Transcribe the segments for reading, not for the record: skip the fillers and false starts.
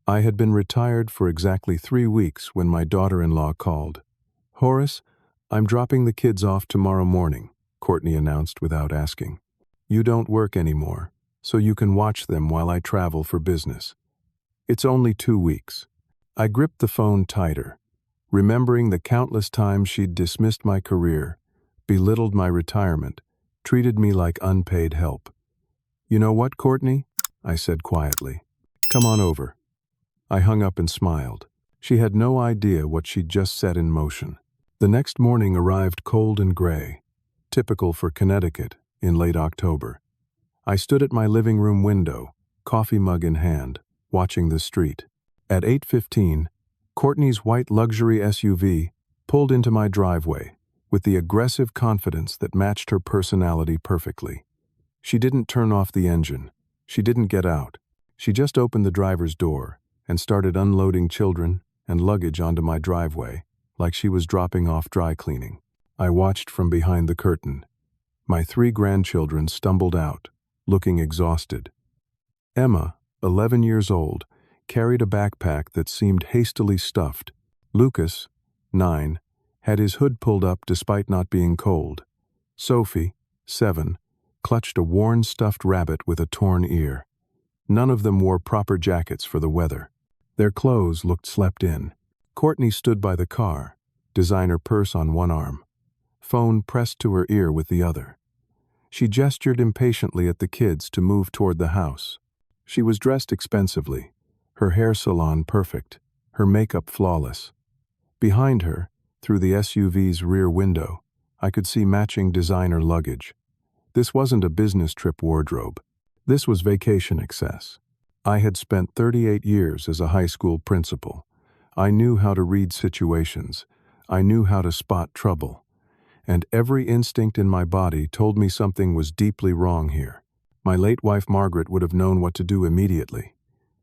I had been retired for exactly 3 weeks when my daughter-in-law called. "Horace, I'm dropping the kids off tomorrow morning," Courtney announced without asking. "You don't work anymore, so you can watch them while I travel for business. It's only 2 weeks." I gripped the phone tighter, remembering the countless times she'd dismissed my career, belittled my retirement, treated me like unpaid help. "You know what, Courtney?" I said quietly. "Come on over." I hung up and smiled. She had no idea what she'd just set in motion. The next morning arrived cold and gray, typical for Connecticut in late October. I stood at my living room window, coffee mug in hand, watching the street. At 8:15, Courtney's white luxury SUV pulled into my driveway with the aggressive confidence that matched her personality perfectly. She didn't turn off the engine. She didn't get out. She just opened the driver's door and started unloading children and luggage onto my driveway like she was dropping off dry cleaning. I watched from behind the curtain. My 3 grandchildren stumbled out, looking exhausted. Emma, 11 years old, carried a backpack that seemed hastily stuffed. Lucas, 9, had his hood pulled up despite not being cold. Sophie, 7, clutched a worn stuffed rabbit with a torn ear. None of them wore proper jackets for the weather. Their clothes looked slept in. Courtney stood by the car, designer purse on one arm, phone pressed to her ear with the other. She gestured impatiently at the kids to move toward the house. She was dressed expensively, her hair salon perfect, her makeup flawless. Behind her, through the SUV's rear window, I could see matching designer luggage. This wasn't a business trip wardrobe. This was vacation excess. I had spent 38 years as a high school principal. I knew how to read situations. I knew how to spot trouble. And every instinct in my body told me something was deeply wrong here. My late wife Margaret would have known what to do immediately.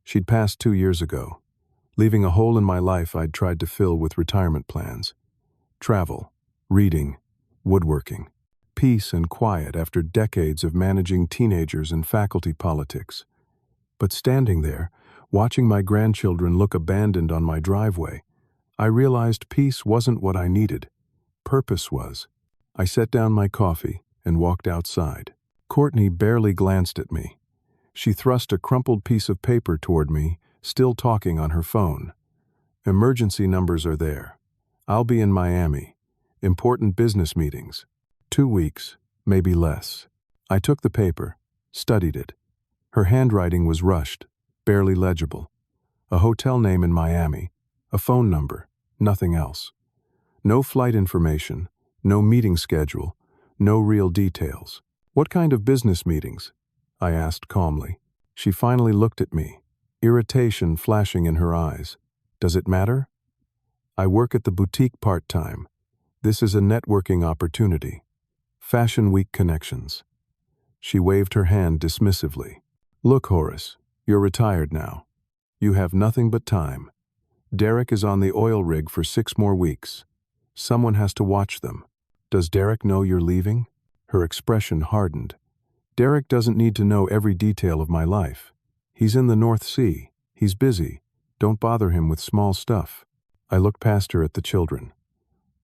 She'd passed 2 years ago, leaving a hole in my life I'd tried to fill with retirement plans. Travel, reading, woodworking, peace and quiet after decades of managing teenagers and faculty politics. But standing there, watching my grandchildren look abandoned on my driveway, I realized peace wasn't what I needed. Purpose was. I set down my coffee and walked outside. Courtney barely glanced at me. She thrust a crumpled piece of paper toward me, still talking on her phone. "Emergency numbers are there. I'll be in Miami. Important business meetings. 2 weeks, maybe less." I took the paper, studied it. Her handwriting was rushed, barely legible. A hotel name in Miami, a phone number, nothing else. No flight information, no meeting schedule, no real details. "What kind of business meetings?" I asked calmly. She finally looked at me, irritation flashing in her eyes. "Does it matter?" "I work at the boutique part-time. This is a networking opportunity. Fashion Week connections." She waved her hand dismissively. "Look, Horace, you're retired now. You have nothing but time. Derek is on the oil rig for 6 more weeks. Someone has to watch them. Does Derek know you're leaving?" Her expression hardened. "Derek doesn't need to know every detail of my life. He's in the North Sea. He's busy. Don't bother him with small stuff." I looked past her at the children.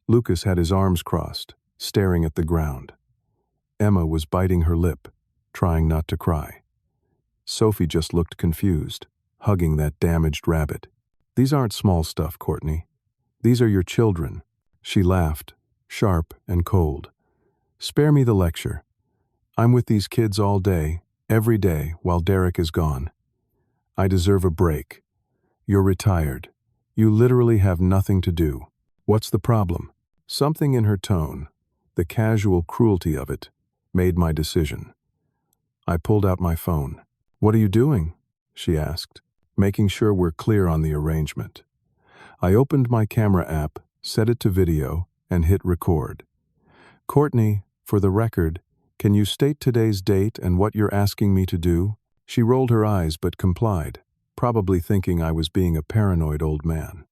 Lucas had his arms crossed, staring at the ground. Emma was biting her lip, trying not to cry. Sophie just looked confused, hugging that damaged rabbit. "These aren't small stuff, Courtney. These are your children." She laughed, sharp and cold. "Spare me the lecture. I'm with these kids all day, every day, while Derek is gone. I deserve a break. You're retired. You literally have nothing to do. What's the problem?" Something in her tone, the casual cruelty of it, made my decision. I pulled out my phone. "What are you doing?" she asked, making sure we're clear on the arrangement. I opened my camera app, set it to video, and hit record. "Courtney, for the record, can you state today's date and what you're asking me to do?" She rolled her eyes but complied, probably thinking I was being a paranoid old man.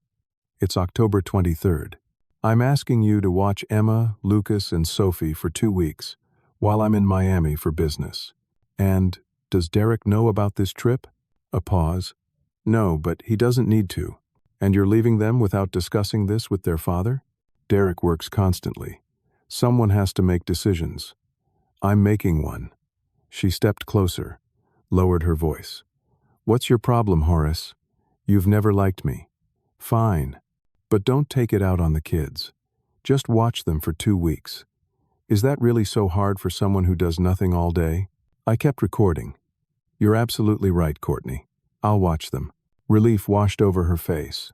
"It's October 23rd. I'm asking you to watch Emma, Lucas, and Sophie for 2 weeks, while I'm in Miami for business. And, does Derek know about this trip?" A pause. No, but he doesn't need to. And you're leaving them without discussing this with their father? Derek works constantly. Someone has to make decisions. I'm making one. She stepped closer, lowered her voice. What's your problem, Horace? You've never liked me. Fine. But don't take it out on the kids. Just watch them for 2 weeks. Is that really so hard for someone who does nothing all day? I kept recording. You're absolutely right, Courtney. I'll watch them. Relief washed over her face.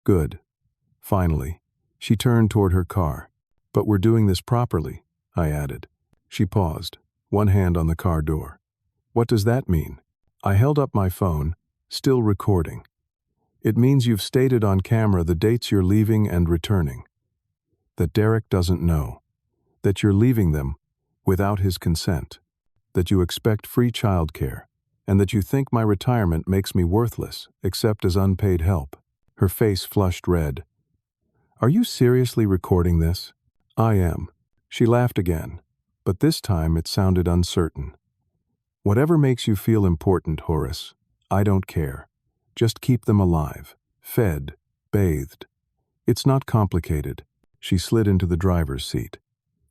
Good. Finally. She turned toward her car. But we're doing this properly, I added. She paused, one hand on the car door. What does that mean? I held up my phone, still recording. It means you've stated on camera the dates you're leaving and returning. That Derek doesn't know. That you're leaving them without his consent. That you expect free childcare. And that you think my retirement makes me worthless, except as unpaid help. Her face flushed red. Are you seriously recording this? I am. She laughed again, but this time it sounded uncertain. Whatever makes you feel important, Horace, I don't care. Just keep them alive, fed, bathed. It's not complicated. She slid into the driver's seat.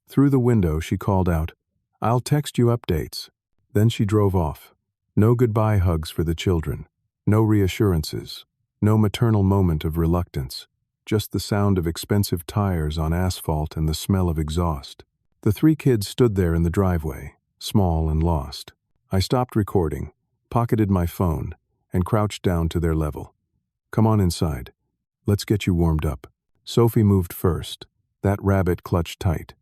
Through the window, she called out, I'll text you updates. Then she drove off. No goodbye hugs for the children. No reassurances. No maternal moment of reluctance. Just the sound of expensive tires on asphalt and the smell of exhaust. The 3 kids stood there in the driveway, small and lost. I stopped recording, pocketed my phone, and crouched down to their level. Come on inside. Let's get you warmed up. Sophie moved first. That rabbit clutched tight.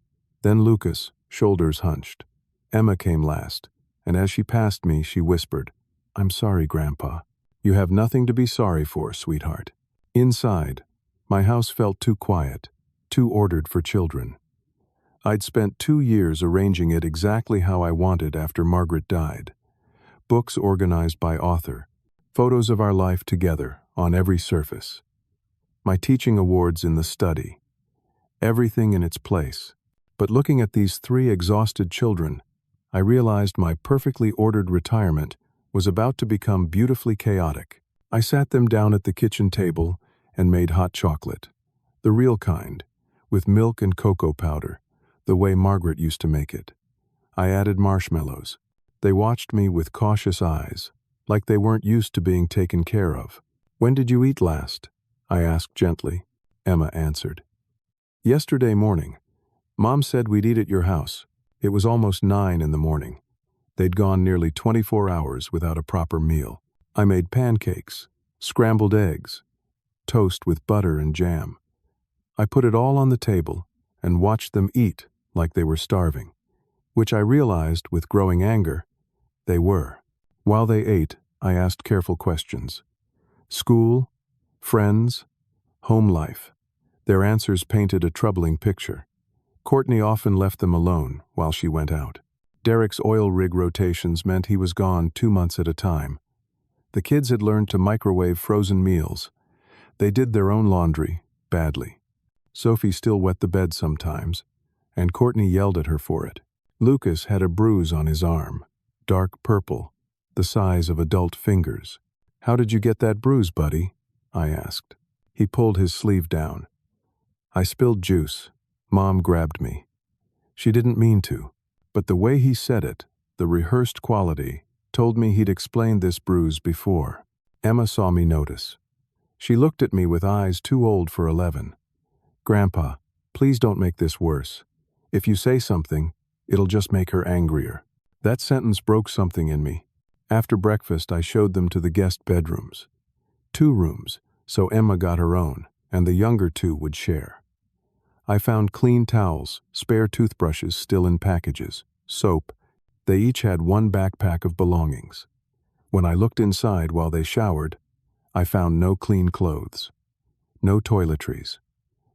Then Lucas, shoulders hunched. Emma came last, and as she passed me, she whispered, I'm sorry, Grandpa. You have nothing to be sorry for, sweetheart. Inside, my house felt too quiet, too ordered for children. I'd spent 2 years arranging it exactly how I wanted after Margaret died. Books organized by author, photos of our life together on every surface. My teaching awards in the study. Everything in its place. But looking at these 3 exhausted children, I realized my perfectly ordered retirement was about to become beautifully chaotic. I sat them down at the kitchen table and made hot chocolate. The real kind, with milk and cocoa powder, the way Margaret used to make it. I added marshmallows. They watched me with cautious eyes, like they weren't used to being taken care of. When did you eat last? I asked gently. Emma answered. Yesterday morning. Mom said we'd eat at your house. It was almost 9 in the morning. They'd gone nearly 24 hours without a proper meal. I made pancakes, scrambled eggs, toast with butter and jam. I put it all on the table and watched them eat like they were starving, which I realized with growing anger, they were. While they ate, I asked careful questions. School, friends, home life. Their answers painted a troubling picture. Courtney often left them alone while she went out. Derek's oil rig rotations meant he was gone 2 months at a time. The kids had learned to microwave frozen meals. They did their own laundry, badly. Sophie still wet the bed sometimes, and Courtney yelled at her for it. Lucas had a bruise on his arm, dark purple, the size of adult fingers. How did you get that bruise, buddy? I asked. He pulled his sleeve down. I spilled juice. Mom grabbed me. She didn't mean to, but the way he said it, the rehearsed quality, told me he'd explained this bruise before. Emma saw me notice. She looked at me with eyes too old for 11. Grandpa, please don't make this worse. If you say something, it'll just make her angrier. That sentence broke something in me. After breakfast, I showed them to the guest bedrooms. 2 rooms, so Emma got her own, and the younger 2 would share. I found clean towels, spare toothbrushes still in packages, soap. They each had 1 backpack of belongings. When I looked inside while they showered, I found no clean clothes, no toiletries.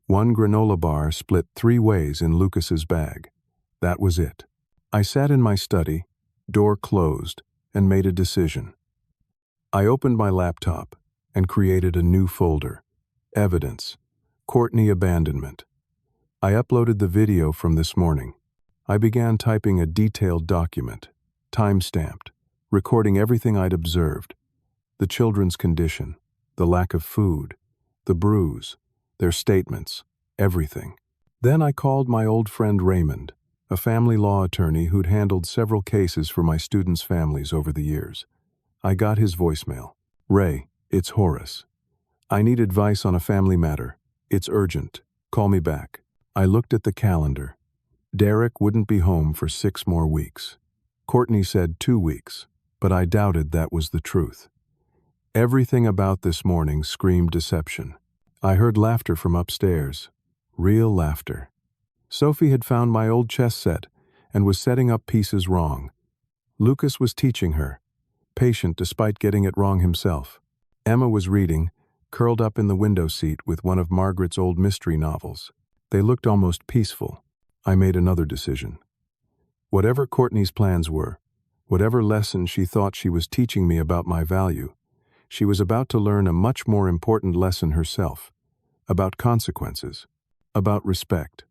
1 granola bar split 3 ways in Lucas's bag. That was it. I sat in my study, door closed, and made a decision. I opened my laptop and created a new folder. Evidence. Courtney abandonment. I uploaded the video from this morning. I began typing a detailed document, time-stamped, recording everything I'd observed. The children's condition, the lack of food, the bruise, their statements, everything. Then I called my old friend Raymond, a family law attorney who'd handled several cases for my students' families over the years. I got his voicemail. "Ray, it's Horace. I need advice on a family matter. It's urgent. Call me back." I looked at the calendar. Derek wouldn't be home for 6 more weeks. Courtney said 2 weeks, but I doubted that was the truth. Everything about this morning screamed deception. I heard laughter from upstairs. Real laughter. Sophie had found my old chess set and was setting up pieces wrong. Lucas was teaching her, patient despite getting it wrong himself. Emma was reading, curled up in the window seat with one of Margaret's old mystery novels. They looked almost peaceful. I made another decision. Whatever Courtney's plans were, whatever lesson she thought she was teaching me about my value, she was about to learn a much more important lesson herself, about consequences, about respect,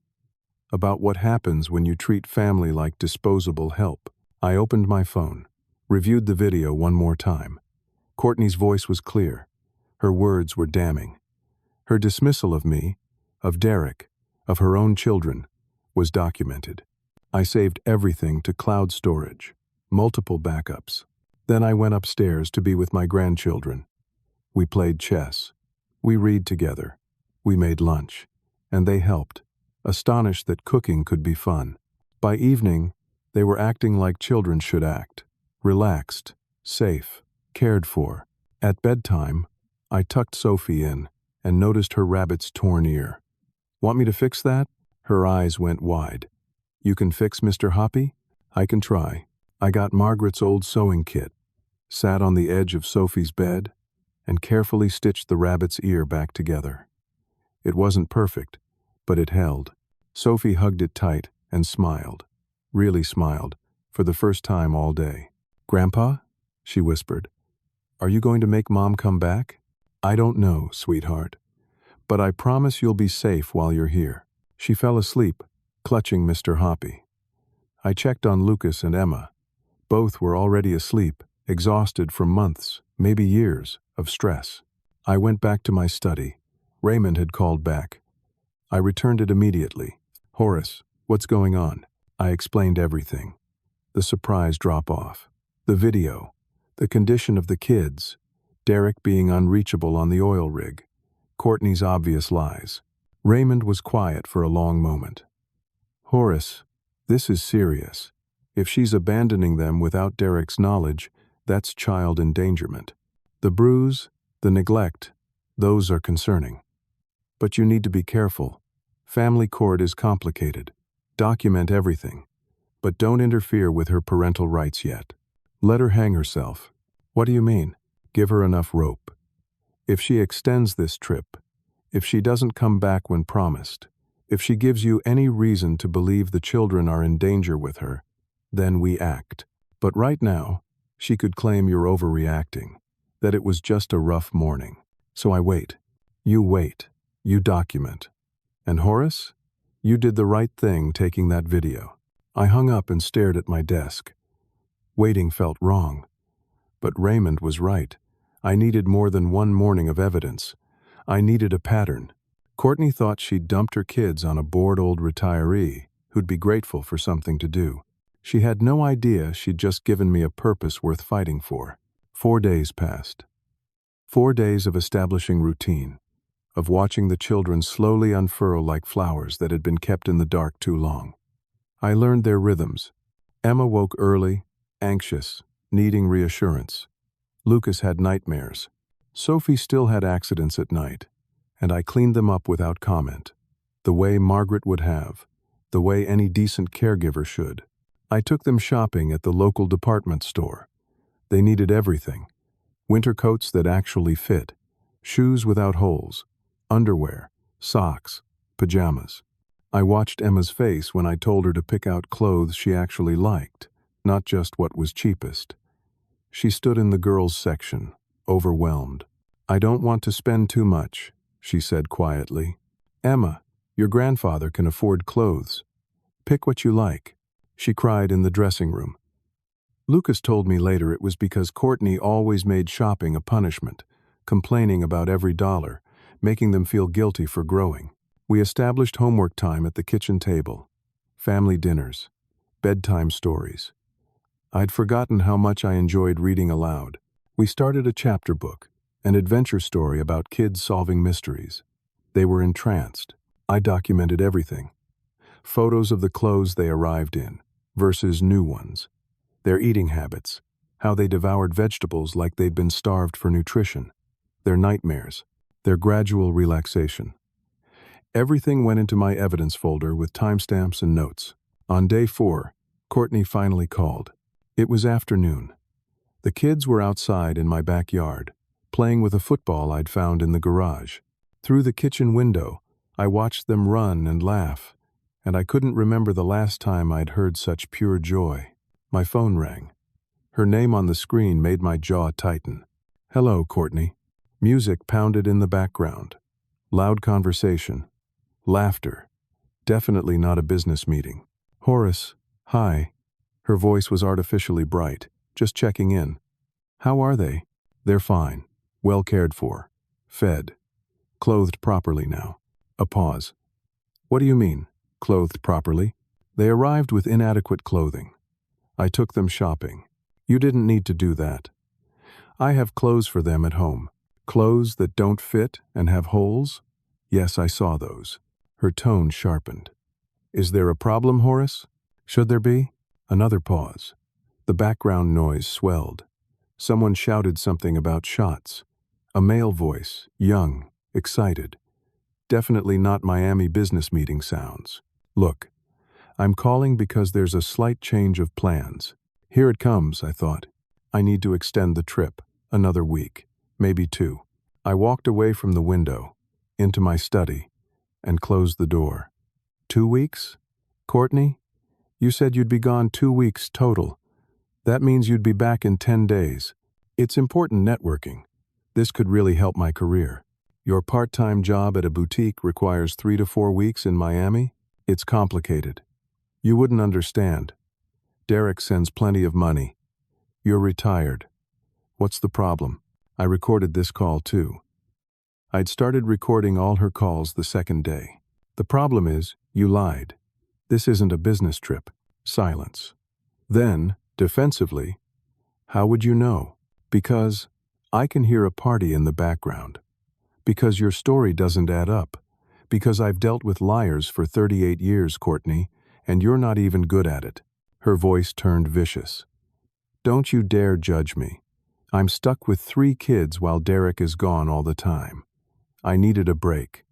about what happens when you treat family like disposable help. I opened my phone, reviewed the video one more time. Courtney's voice was clear. Her words were damning. Her dismissal of me, of Derek, of her own children, was documented. I saved everything to cloud storage, multiple backups. Then I went upstairs to be with my grandchildren. We played chess. We read together. We made lunch. And they helped, astonished that cooking could be fun. By evening, they were acting like children should act. Relaxed, safe, cared for. At bedtime, I tucked Sophie in and noticed her rabbit's torn ear. "Want me to fix that?" Her eyes went wide. "You can fix Mr. Hoppy?" "I can try." I got Margaret's old sewing kit, sat on the edge of Sophie's bed, and carefully stitched the rabbit's ear back together. It wasn't perfect, but it held. Sophie hugged it tight and smiled, really smiled, for the first time all day. "Grandpa?" she whispered. "Are you going to make Mom come back?" "I don't know, sweetheart, but I promise you'll be safe while you're here." She fell asleep, clutching Mr. Hoppy. I checked on Lucas and Emma. Both were already asleep, exhausted from months, maybe years, of stress. I went back to my study. Raymond had called back. I returned it immediately. "Horace, what's going on?" I explained everything. The surprise drop-off, the video, the condition of the kids, Derek being unreachable on the oil rig, Courtney's obvious lies. Raymond was quiet for a long moment. "Horace, this is serious. If she's abandoning them without Derek's knowledge, that's child endangerment. The bruise, the neglect, those are concerning. But you need to be careful. Family court is complicated. Document everything. But don't interfere with her parental rights yet. Let her hang herself." "What do you mean?" "Give her enough rope. If she extends this trip, if she doesn't come back when promised, if she gives you any reason to believe the children are in danger with her, then we act. But right now, she could claim you're overreacting, that it was just a rough morning. So I wait. You wait. You document. And Horace, you did the right thing taking that video." I hung up and stared at my desk. Waiting felt wrong. But Raymond was right. I needed more than one morning of evidence. I needed a pattern. Courtney thought she'd dumped her kids on a bored old retiree who'd be grateful for something to do. She had no idea she'd just given me a purpose worth fighting for. 4 days passed. 4 days of establishing routine, of watching the children slowly unfurl like flowers that had been kept in the dark too long. I learned their rhythms. Emma woke early, anxious, needing reassurance. Lucas had nightmares. Sophie still had accidents at night, and I cleaned them up without comment, the way Margaret would have, the way any decent caregiver should. I took them shopping at the local department store. They needed everything. Winter coats that actually fit, shoes without holes, underwear, socks, pajamas. I watched Emma's face when I told her to pick out clothes she actually liked, not just what was cheapest. She stood in the girls' section, overwhelmed. "I don't want to spend too much," she said quietly. "Emma, your grandfather can afford clothes. Pick what you like." She cried in the dressing room. Lucas told me later it was because Courtney always made shopping a punishment, complaining about every dollar, making them feel guilty for growing. We established homework time at the kitchen table, family dinners, bedtime stories. I'd forgotten how much I enjoyed reading aloud. We started a chapter book, an adventure story about kids solving mysteries. They were entranced. I documented everything. Photos of the clothes they arrived in, versus new ones. Their eating habits, how they devoured vegetables like they'd been starved for nutrition. Their nightmares, their gradual relaxation. Everything went into my evidence folder with timestamps and notes. On day 4, Courtney finally called. It was afternoon. The kids were outside in my backyard, playing with a football I'd found in the garage. Through the kitchen window, I watched them run and laugh, and I couldn't remember the last time I'd heard such pure joy. My phone rang. Her name on the screen made my jaw tighten. "Hello, Courtney." Music pounded in the background. Loud conversation. Laughter. Definitely not a business meeting. "Horace, hi." Her voice was artificially bright. "Just checking in." "How are they?" "They're fine. Well cared for. Fed. Clothed properly now." A pause. "What do you mean, clothed properly?" "They arrived with inadequate clothing. I took them shopping." "You didn't need to do that. I have clothes for them at home." "Clothes that don't fit and have holes?" "Yes, I saw those." Her tone sharpened. "Is there a problem, Horace?" "Should there be?" Another pause. The background noise swelled. Someone shouted something about shots. A male voice, young, excited. Definitely not Miami business meeting sounds. "Look, I'm calling because there's a slight change of plans." Here it comes, I thought. I need to extend the trip, another week, maybe 2. I walked away from the window, into my study, and closed the door. 2 weeks? Courtney, you said you'd be gone 2 weeks total. That means you'd be back in 10 days. It's important networking. This could really help my career. Your part-time job at a boutique requires 3 to 4 weeks in Miami? It's complicated. You wouldn't understand. Derek sends plenty of money. You're retired. What's the problem? I recorded this call too. I'd started recording all her calls the second day. The problem is, you lied. This isn't a business trip. Silence. Then, defensively, how would you know? Because I can hear a party in the background. Because your story doesn't add up. Because I've dealt with liars for 38 years, Courtney, and you're not even good at it. Her voice turned vicious. Don't you dare judge me. I'm stuck with 3 kids while Derek is gone all the time. I needed a break.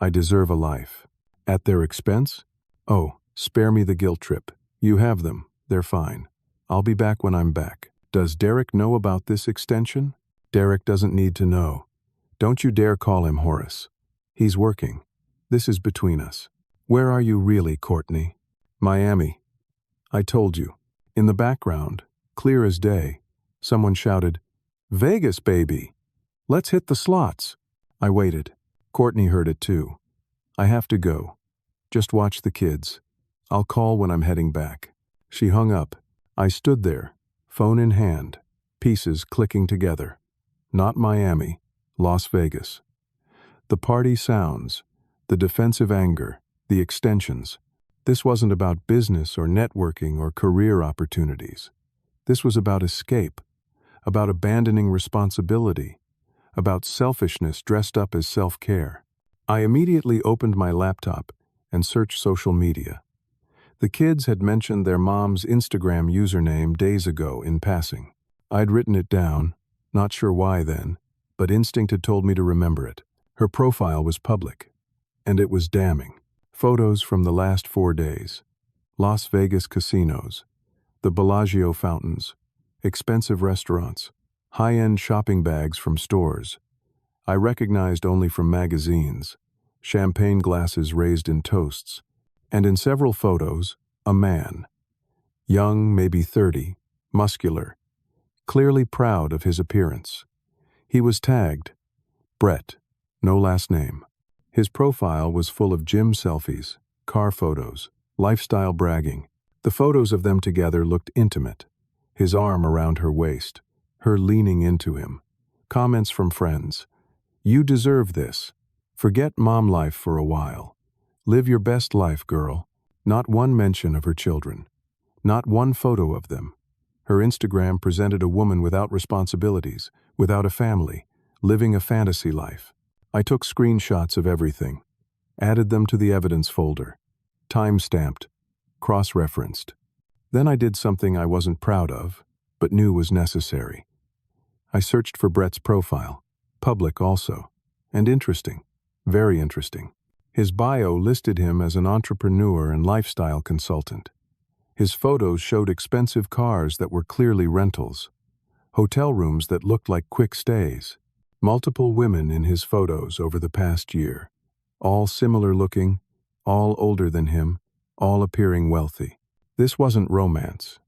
I deserve a life. At their expense? Oh, spare me the guilt trip. You have them. They're fine. I'll be back when I'm back. Does Derek know about this extension? Derek doesn't need to know. Don't you dare call him Horace. He's working. This is between us. Where are you really, Courtney? Miami. I told you. In the background, clear as day, someone shouted, "Vegas, baby! Let's hit the slots!" I waited. Courtney heard it too. I have to go. Just watch the kids. I'll call when I'm heading back. She hung up. I stood there, phone in hand, pieces clicking together. Not Miami, Las Vegas. The party sounds, the defensive anger, the extensions. This wasn't about business or networking or career opportunities. This was about escape, about abandoning responsibility, about selfishness dressed up as self-care. I immediately opened my laptop and searched social media. The kids had mentioned their mom's Instagram username days ago in passing. I'd written it down, not sure why then, but instinct had told me to remember it. Her profile was public, and it was damning. Photos from the last 4 days. Las Vegas casinos, the Bellagio fountains, expensive restaurants, high-end shopping bags from stores. I recognized only from magazines, champagne glasses raised in toasts, and in several photos, a man. Young, maybe 30, muscular, clearly proud of his appearance. He was tagged, Brett, no last name. His profile was full of gym selfies, car photos, lifestyle bragging. The photos of them together looked intimate. his arm around her waist, her leaning into him. Comments from friends. You deserve this. Forget mom life for a while. Live your best life, girl. Not one mention of her children. Not one photo of them. Her Instagram presented a woman without responsibilities, without a family, living a fantasy life. I took screenshots of everything, added them to the evidence folder, time-stamped, cross-referenced. Then I did something I wasn't proud of, but knew was necessary. I searched for Brett's profile, public also, and interesting, very interesting. His bio listed him as an entrepreneur and lifestyle consultant. His photos showed expensive cars that were clearly rentals, hotel rooms that looked like quick stays, multiple women in his photos over the past year, all similar looking, all older than him, all appearing wealthy. This wasn't romance.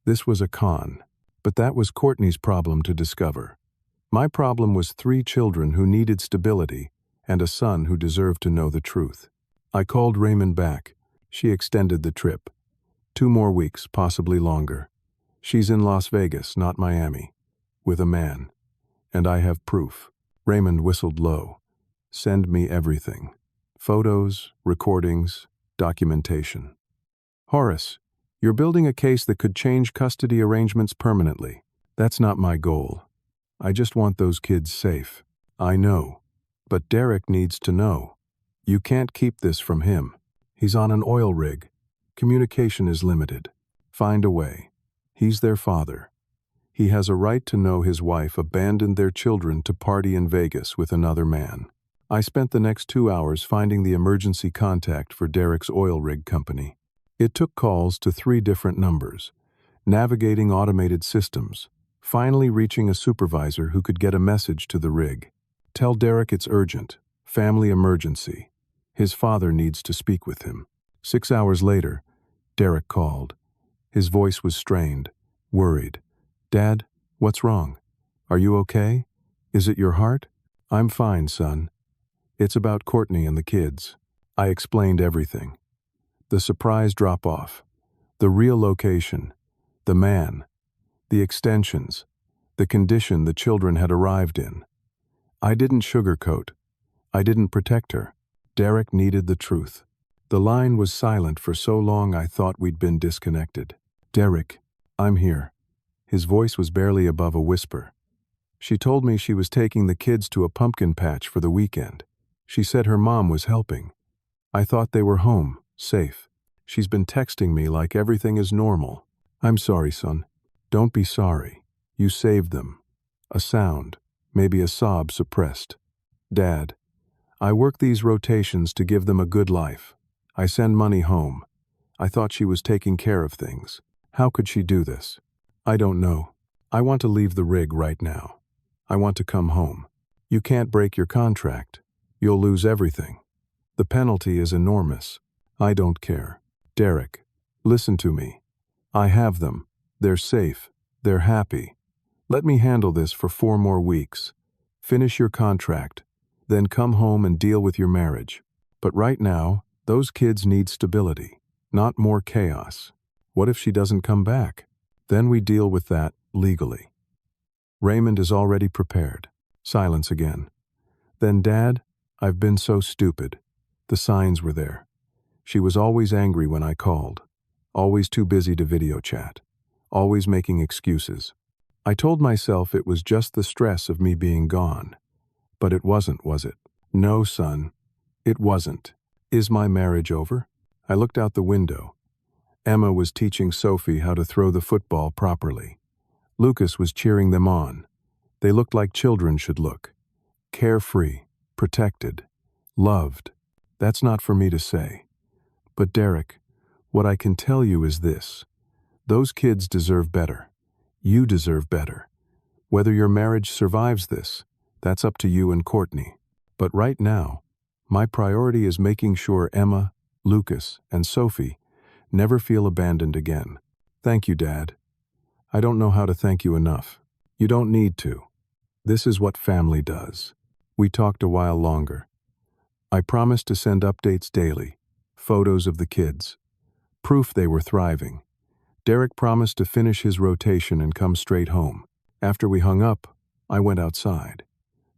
This was a con. But that was Courtney's problem to discover. My problem was 3 children who needed stability and a son who deserved to know the truth. I called Raymond back. She extended the trip. 2 more weeks, possibly longer. She's in Las Vegas, not Miami, with a man. And I have proof. Raymond whistled low. Send me everything. Photos, recordings, documentation. Horace, you're building a case that could change custody arrangements permanently. That's not my goal. I just want those kids safe. I know. But Derek needs to know. You can't keep this from him. He's on an oil rig. Communication is limited. Find a way. He's their father. He has a right to know his wife abandoned their children to party in Vegas with another man. I spent the next 2 hours finding the emergency contact for Derek's oil rig company. It took calls to 3 different numbers, navigating automated systems, finally reaching a supervisor who could get a message to the rig. Tell Derek it's urgent, family emergency. His father needs to speak with him. 6 hours later, Derek called. His voice was strained, worried. Dad, what's wrong? Are you okay? Is it your heart? I'm fine, son. It's about Courtney and the kids. I explained everything. The surprise drop-off, the real location, the man, the extensions, the condition the children had arrived in. I didn't sugarcoat. I didn't protect her. Derek needed the truth. The line was silent for so long I thought we'd been disconnected. Derek, I'm here. His voice was barely above a whisper. She told me she was taking the kids to a pumpkin patch for the weekend. She said her mom was helping. I thought they were home, safe. She's been texting me like everything is normal. I'm sorry, son. Don't be sorry. You saved them. A sound, maybe a sob suppressed. Dad, I work these rotations to give them a good life. I send money home. I thought she was taking care of things. How could she do this? I don't know. I want to leave the rig right now. I want to come home. You can't break your contract. You'll lose everything. The penalty is enormous. I don't care. Derek, listen to me. I have them. They're safe. They're happy. Let me handle this for 4 more weeks. Finish your contract. Then come home and deal with your marriage. But right now, those kids need stability, not more chaos. What if she doesn't come back? Then we deal with that legally. Raymond is already prepared. Silence again. Then, Dad, I've been so stupid. The signs were there. She was always angry when I called, always too busy to video chat, always making excuses. I told myself it was just the stress of me being gone. But it wasn't, was it? No, son, it wasn't. Is my marriage over? I looked out the window. Emma was teaching Sophie how to throw the football properly. Lucas was cheering them on. They looked like children should look. Carefree, protected, loved. That's not for me to say. But Derek, what I can tell you is this. Those kids deserve better. You deserve better. Whether your marriage survives this, that's up to you and Courtney. But right now, my priority is making sure Emma, Lucas, and Sophie never feel abandoned again. Thank you, Dad. I don't know how to thank you enough. You don't need to. This is what family does. We talked a while longer. I promised to send updates daily, photos of the kids, proof they were thriving, Derek promised to finish his rotation and come straight home. After we hung up, I went outside.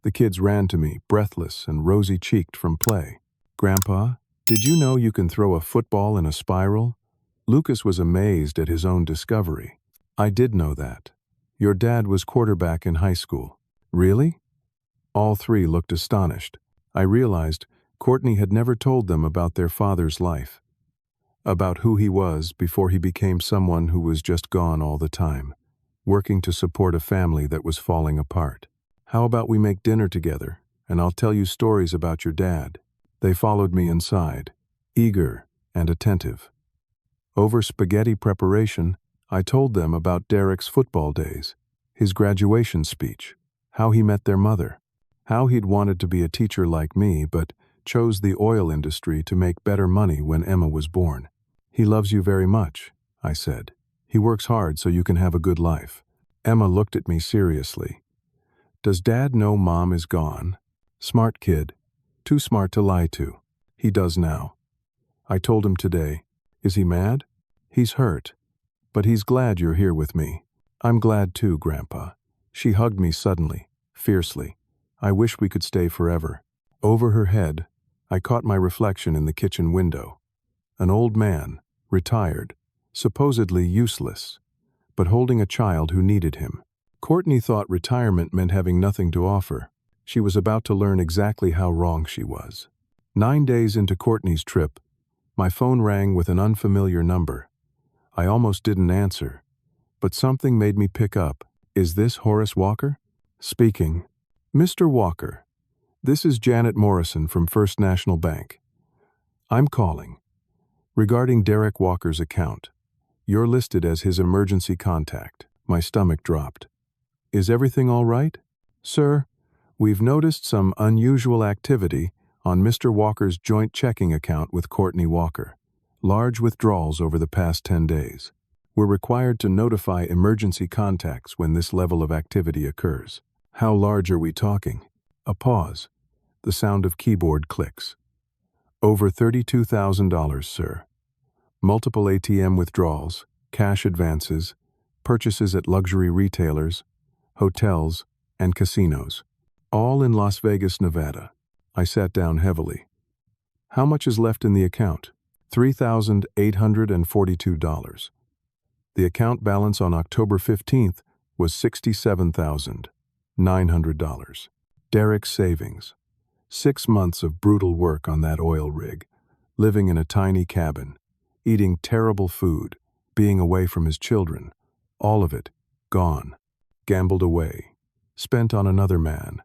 The kids ran to me, breathless and rosy-cheeked from play. "Grandpa, did you know you can throw a football in a spiral?" Lucas was amazed at his own discovery. "I did know that. Your dad was quarterback in high school." "Really?" All three looked astonished. I realized Courtney had never told them about their father's life, about who he was before he became someone who was just gone all the time, working to support a family that was falling apart. "How about we make dinner together, and I'll tell you stories about your dad?" They followed me inside, eager and attentive. Over spaghetti preparation, I told them about Derek's football days, his graduation speech, how he met their mother, how he'd wanted to be a teacher like me but chose the oil industry to make better money when Emma was born. "He loves you very much," I said. "He works hard so you can have a good life." Emma looked at me seriously. "Does Dad know Mom is gone?" "Smart kid. Too smart to lie to." "He does now. I told him today." "Is he mad?" "He's hurt. But he's glad you're here with me." "I'm glad too, Grandpa." She hugged me suddenly, fiercely. "I wish we could stay forever." Over her head, I caught my reflection in the kitchen window. An old man, retired, supposedly useless, but holding a child who needed him. Courtney thought retirement meant having nothing to offer. She was about to learn exactly how wrong she was. 9 days into Courtney's trip, my phone rang with an unfamiliar number. I almost didn't answer, but something made me pick up. "Is this Horace Walker?" "Speaking." "Mr. Walker, this is Janet Morrison from First National Bank. I'm calling regarding Derek Walker's account. You're listed as his emergency contact." My stomach dropped. "Is everything all right?" "Sir, we've noticed some unusual activity on Mr. Walker's joint checking account with Courtney Walker. Large withdrawals over the past 10 days. We're required to notify emergency contacts when this level of activity occurs." "How large are we talking?" A pause. The sound of keyboard clicks. "Over $32,000, sir. Multiple ATM withdrawals, cash advances, purchases at luxury retailers, hotels, and casinos. All in Las Vegas, Nevada." I sat down heavily. "How much is left in the account?" $3,842. The account balance on October 15th was $67,900. Derek's savings. 6 months of brutal work on that oil rig, living in a tiny cabin, eating terrible food, being away from his children. All of it, gone. Gambled away. Spent on another man.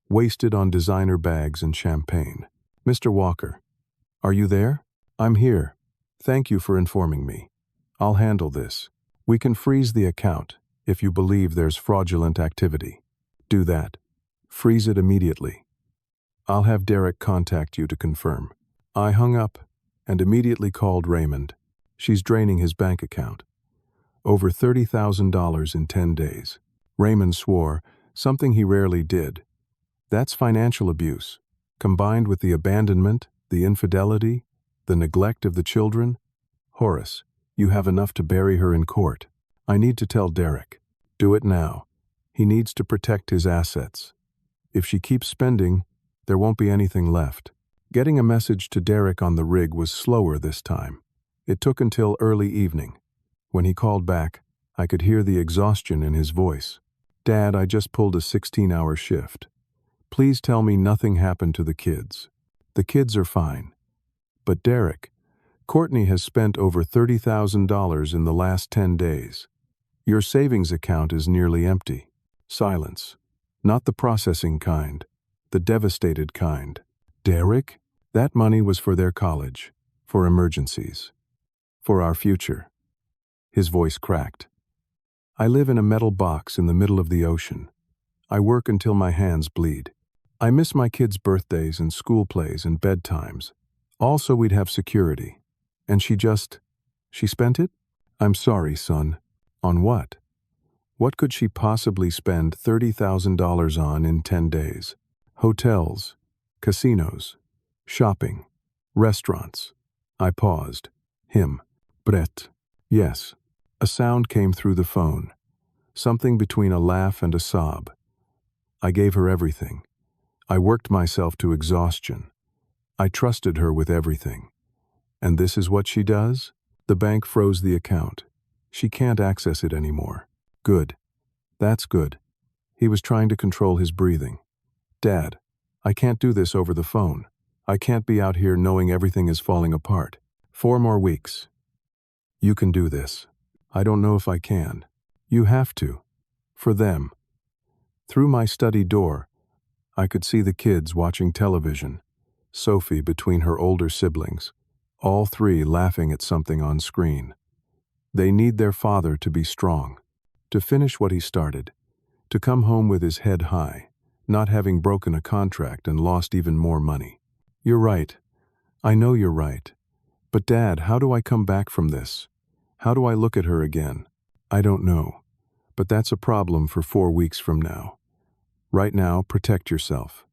Wasted on designer bags and champagne. "Mr. Walker, are you there?" "I'm here. Thank you for informing me. I'll handle this. We can freeze the account if you believe there's fraudulent activity." "Do that. Freeze it immediately. I'll have Derek contact you to confirm." I hung up and immediately called Raymond. "She's draining his bank account. Over $30,000 in 10 days. Raymond swore, something he rarely did. "That's financial abuse, combined with the abandonment, the infidelity, the neglect of the children. Horace, you have enough to bury her in court. I need to tell Derek. Do it now. He needs to protect his assets. If she keeps spending, there won't be anything left." Getting a message to Derek on the rig was slower this time. It took until early evening. When he called back, I could hear the exhaustion in his voice. "Dad, I just pulled a 16-hour shift. Please tell me nothing happened to the kids." "The kids are fine. But Derek, Courtney has spent over $30,000 in the last 10 days. Your savings account is nearly empty." Silence. Not the processing kind, the devastated kind. "Derek?" "That money was for their college, for emergencies, for our future." His voice cracked. "I live in a metal box in the middle of the ocean. I work until my hands bleed. I miss my kids' birthdays and school plays and bedtimes. Also, we'd have security. And she spent it?" "I'm sorry, son." "On what? What could she possibly spend $30,000 on in 10 days? Hotels, casinos, shopping, restaurants." I paused. Him. "Brett." "Yes." A sound came through the phone, something between a laugh and a sob. I gave her everything. I worked myself to exhaustion. I trusted her with everything. And this is what she does? The bank froze the account. She can't access it anymore. Good. That's good. He was trying to control his breathing. Dad, I can't do this over the phone. I can't be out here knowing everything is falling apart. 4 more weeks. You can do this. I don't know if I can. You have to. For them. Through my study door, I could see the kids watching television. Sophie between her older siblings, all 3 laughing at something on screen. They need their father to be strong, to finish what he started, to come home with his head high, not having broken a contract and lost even more money. You're right. I know you're right. But Dad, how do I come back from this? How do I look at her again? I don't know. But that's a problem for 4 weeks from now. Right now, protect yourself.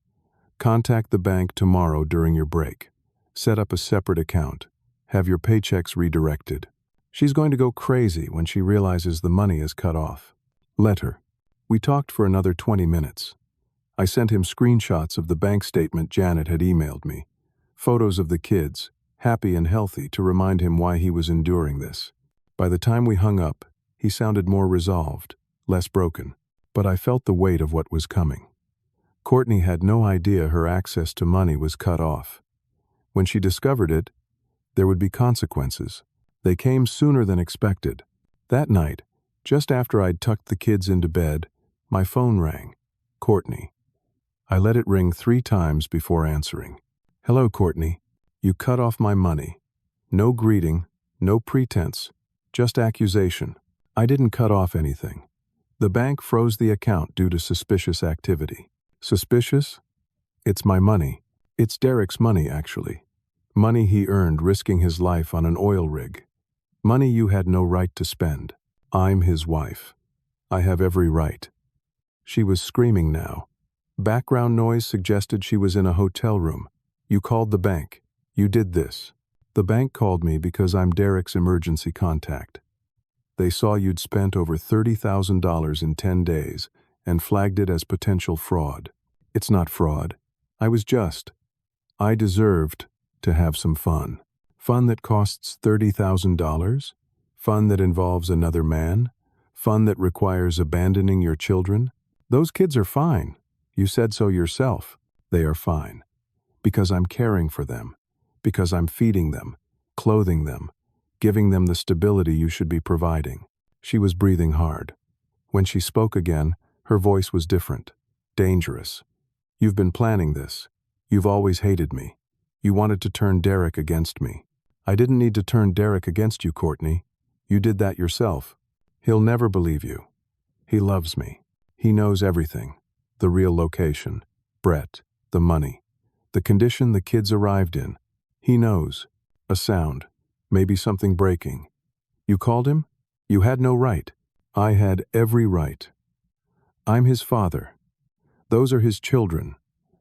Contact the bank tomorrow during your break. Set up a separate account. Have your paychecks redirected. She's going to go crazy when she realizes the money is cut off. Let her. We talked for another 20 minutes. I sent him screenshots of the bank statement Janet had emailed me. Photos of the kids, happy and healthy, to remind him why he was enduring this. By the time we hung up, he sounded more resolved, less broken. But I felt the weight of what was coming. Courtney had no idea her access to money was cut off. When she discovered it, there would be consequences. They came sooner than expected. That night, just after I'd tucked the kids into bed, my phone rang. Courtney. I let it ring 3 times before answering. Hello, Courtney. You cut off my money. No greeting, no pretense, just accusation. I didn't cut off anything. The bank froze the account due to suspicious activity. Suspicious? It's my money. It's Derek's money, actually. Money he earned risking his life on an oil rig. Money you had no right to spend. I'm his wife. I have every right. She was screaming now. Background noise suggested she was in a hotel room. You called the bank. You did this. The bank called me because I'm Derek's emergency contact. They saw you'd spent over $30,000 in 10 days and flagged it as potential fraud. It's not fraud. I was just. I deserved to have some fun. Fun that costs $30,000? Fun that involves another man? Fun that requires abandoning your children? Those kids are fine. You said so yourself. They are fine. Because I'm caring for them. Because I'm feeding them, clothing them, giving them the stability you should be providing. She was breathing hard. When she spoke again, her voice was different, dangerous. You've been planning this. You've always hated me. You wanted to turn Derek against me. I didn't need to turn Derek against you, Courtney. You did that yourself. He'll never believe you. He loves me. He knows everything. The real location, Brett, the money, the condition the kids arrived in. He knows. A sound. Maybe something breaking. You called him? You had no right. I had every right. I'm his father. Those are his children.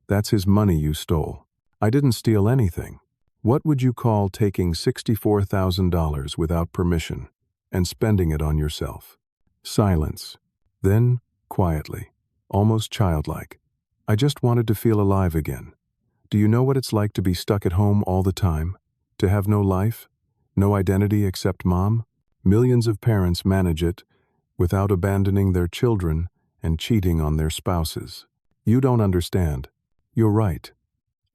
That's his money you stole. I didn't steal anything. What would you call taking $64,000 without permission and spending it on yourself? Silence. Then, quietly, almost childlike. I just wanted to feel alive again. Do you know what it's like to be stuck at home all the time? To have no life? No identity except mom? Millions of parents manage it without abandoning their children and cheating on their spouses. You don't understand. You're right.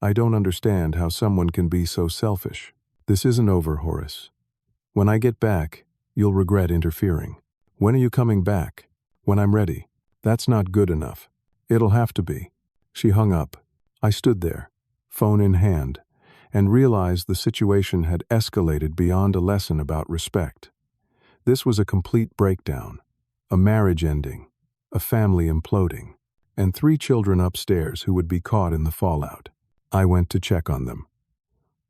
I don't understand how someone can be so selfish. This isn't over, Horace. When I get back, you'll regret interfering. When are you coming back? When I'm ready. That's not good enough. It'll have to be. She hung up. I stood there, phone in hand, and realized the situation had escalated beyond a lesson about respect. This was a complete breakdown, a marriage ending, a family imploding, and 3 children upstairs who would be caught in the fallout. I went to check on them.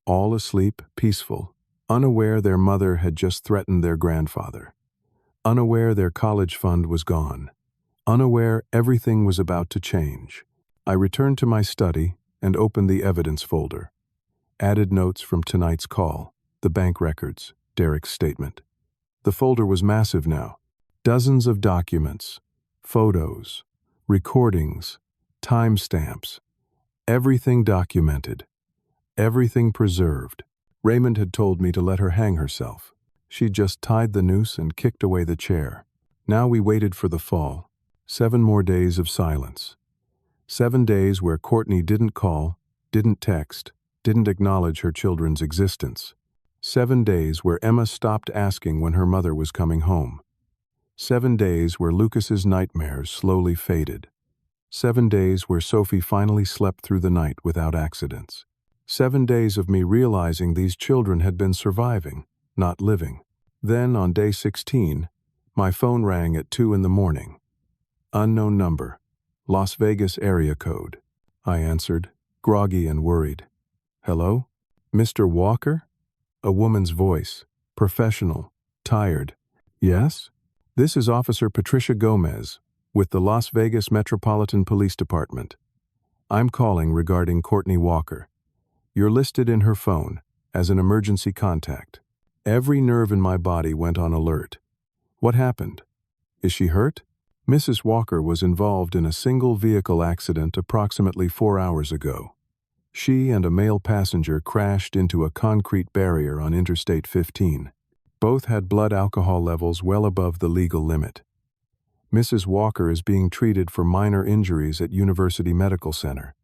All asleep, peaceful, unaware their mother had just threatened their grandfather, unaware their college fund was gone, unaware everything was about to change. I returned to my study and opened the evidence folder. Added notes from tonight's call, the bank records, Derek's statement. The folder was massive now. Dozens of documents, photos, recordings, timestamps, everything documented, everything preserved. Raymond had told me to let her hang herself. She'd just tied the noose and kicked away the chair. Now we waited for the fall. 7 more days of silence. 7 days where Courtney didn't call, didn't text, didn't acknowledge her children's existence. 7 days where Emma stopped asking when her mother was coming home. 7 days where Lucas's nightmares slowly faded. 7 days where Sophie finally slept through the night without accidents. 7 days of me realizing these children had been surviving, not living. Then, on day 16, my phone rang at 2 in the morning. Unknown number. Las Vegas area code. I answered, groggy and worried. Hello? Mr. Walker? A woman's voice. Professional. Tired. Yes? This is Officer Patricia Gomez, with the Las Vegas Metropolitan Police Department. I'm calling regarding Courtney Walker. You're listed in her phone as an emergency contact. Every nerve in my body went on alert. What happened? Is she hurt? Mrs. Walker was involved in a single vehicle accident approximately 4 hours ago. She and a male passenger crashed into a concrete barrier on Interstate 15. Both had blood alcohol levels well above the legal limit. Mrs. Walker is being treated for minor injuries at University Medical Center.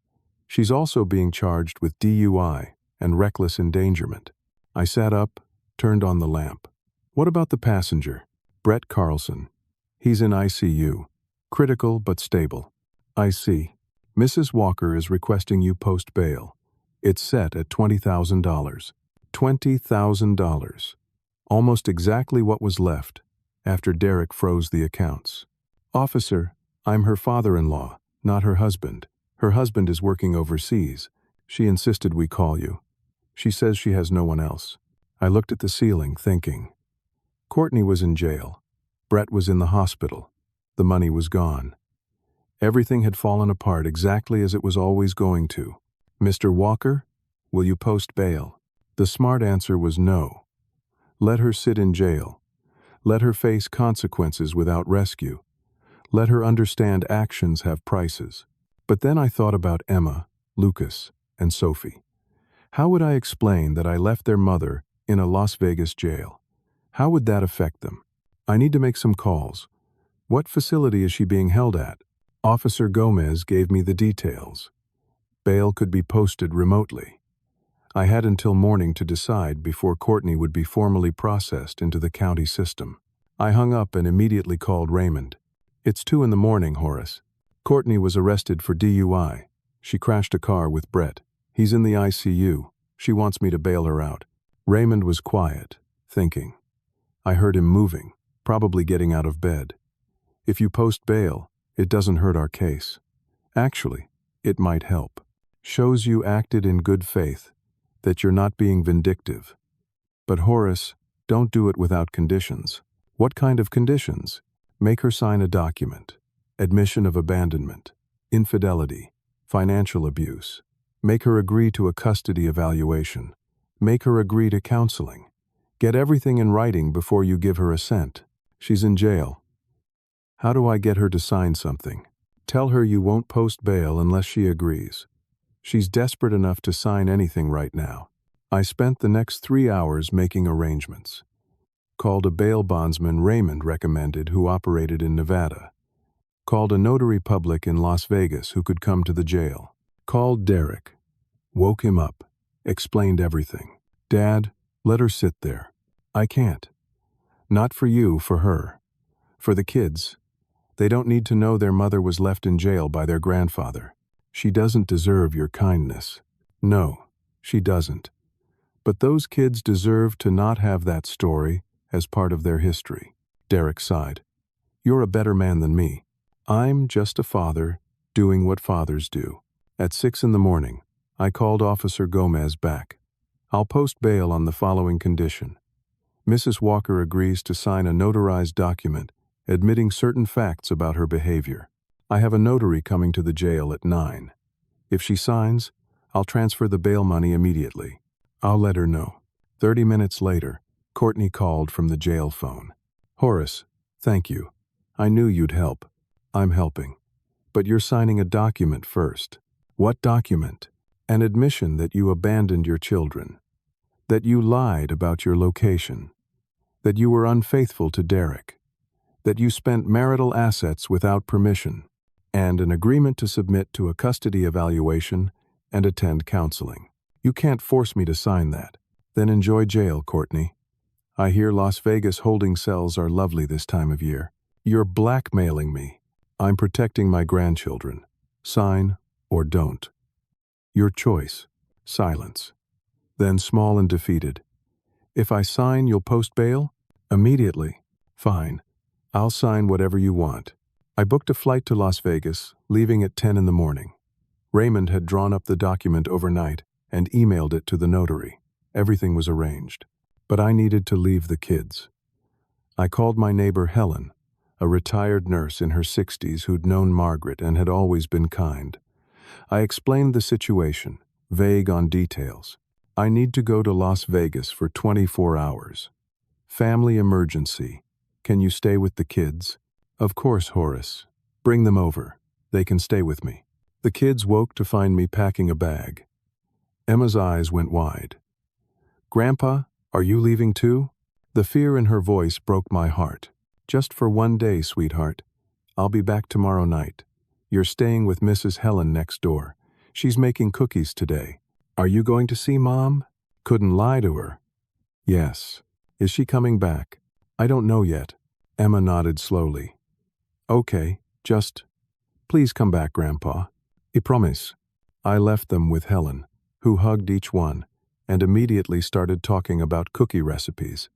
She's also being charged with DUI and reckless endangerment. I sat up, turned on the lamp. What about the passenger? Brett Carlson. He's in ICU. Critical but stable. I see. Mrs. Walker is requesting you post bail. It's set at $20,000. $20,000. Almost exactly what was left after Derek froze the accounts. Officer, I'm her father-in-law, not her husband. Her husband is working overseas. She insisted we call you. She says she has no one else. I looked at the ceiling, thinking. Courtney was in jail. Brett was in the hospital. The money was gone. Everything had fallen apart exactly as it was always going to. Mr. Walker, will you post bail? The smart answer was no. Let her sit in jail. Let her face consequences without rescue. Let her understand actions have prices. But then I thought about Emma, Lucas, and Sophie. How would I explain that I left their mother in a Las Vegas jail? How would that affect them? I need to make some calls. What facility is she being held at? Officer Gomez gave me the details. Bail could be posted remotely. I had until morning to decide before Courtney would be formally processed into the county system. I hung up and immediately called Raymond. It's 2 in the morning, Horace. Courtney was arrested for DUI. She crashed a car with Brett. He's in the ICU. She wants me to bail her out. Raymond was quiet, thinking. I heard him moving, probably getting out of bed. If you post bail, it doesn't hurt our case. Actually, it might help. Shows you acted in good faith, that you're not being vindictive. But Horace, don't do it without conditions. What kind of conditions? Make her sign a document. Admission of abandonment, infidelity, financial abuse. Make her agree to a custody evaluation. Make her agree to counseling. Get everything in writing before you give her assent. She's in jail. How do I get her to sign something? Tell her you won't post bail unless she agrees. She's desperate enough to sign anything right now. I spent the next 3 hours making arrangements. Called a bail bondsman Raymond recommended who operated in Nevada. Called a notary public in Las Vegas who could come to the jail. Called Derek. Woke him up. Explained everything. Dad, let her sit there. I can't. Not for you, for her. For the kids. They don't need to know their mother was left in jail by their grandfather. She doesn't deserve your kindness. No, she doesn't. But those kids deserve to not have that story as part of their history. Derek sighed. You're a better man than me. I'm just a father doing what fathers do. At 6 in the morning, I called Officer Gomez back. I'll post bail on the following condition. Mrs. Walker agrees to sign a notarized document admitting certain facts about her behavior. I have a notary coming to the jail at 9. If she signs, I'll transfer the bail money immediately. I'll let her know. 30 minutes later, Courtney called from the jail phone. Horace, thank you. I knew you'd help. I'm helping. But you're signing a document first. What document? An admission that you abandoned your children. That you lied about your location. That you were unfaithful to Derek. That you spent marital assets without permission. And an agreement to submit to a custody evaluation and attend counseling. You can't force me to sign that. Then enjoy jail, Courtney. I hear Las Vegas holding cells are lovely this time of year. You're blackmailing me. I'm protecting my grandchildren. Sign or don't. Your choice. Silence. Then small and defeated. If I sign, you'll post bail? Immediately. Fine. I'll sign whatever you want. I booked a flight to Las Vegas, leaving at 10 in the morning. Raymond had drawn up the document overnight and emailed it to the notary. Everything was arranged. But I needed to leave the kids. I called my neighbor Helen, a retired nurse in her 60s who'd known Margaret and had always been kind. I explained the situation, vague on details. I need to go to Las Vegas for 24 hours. Family emergency. Can you stay with the kids? Of course, Horace. Bring them over. They can stay with me. The kids woke to find me packing a bag. Emma's eyes went wide. Grandpa, are you leaving too? The fear in her voice broke my heart. Just for one day, sweetheart. I'll be back tomorrow night. You're staying with Mrs. Helen next door. She's making cookies today. Are you going to see Mom? Couldn't lie to her. Yes. Is she coming back? I don't know yet. Emma nodded slowly. Okay, please come back, Grandpa. I promise. I left them with Helen, who hugged each one, and immediately started talking about cookie recipes.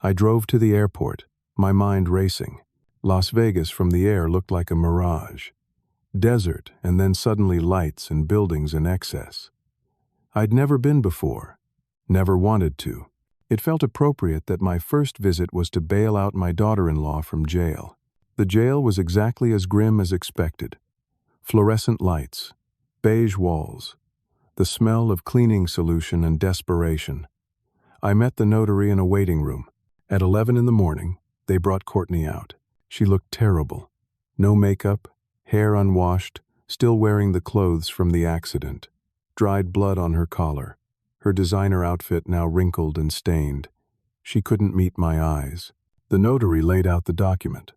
I drove to the airport, my mind racing. Las Vegas from the air looked like a mirage. Desert, and then suddenly lights and buildings in excess. I'd never been before, never wanted to. It felt appropriate that my first visit was to bail out my daughter-in-law from jail. The jail was exactly as grim as expected. Fluorescent lights, beige walls, the smell of cleaning solution and desperation. I met the notary in a waiting room. At 11 in the morning, they brought Courtney out. She looked terrible. No makeup, hair unwashed, still wearing the clothes from the accident. Dried blood on her collar. Her designer outfit now wrinkled and stained. She couldn't meet my eyes. The notary laid out the document.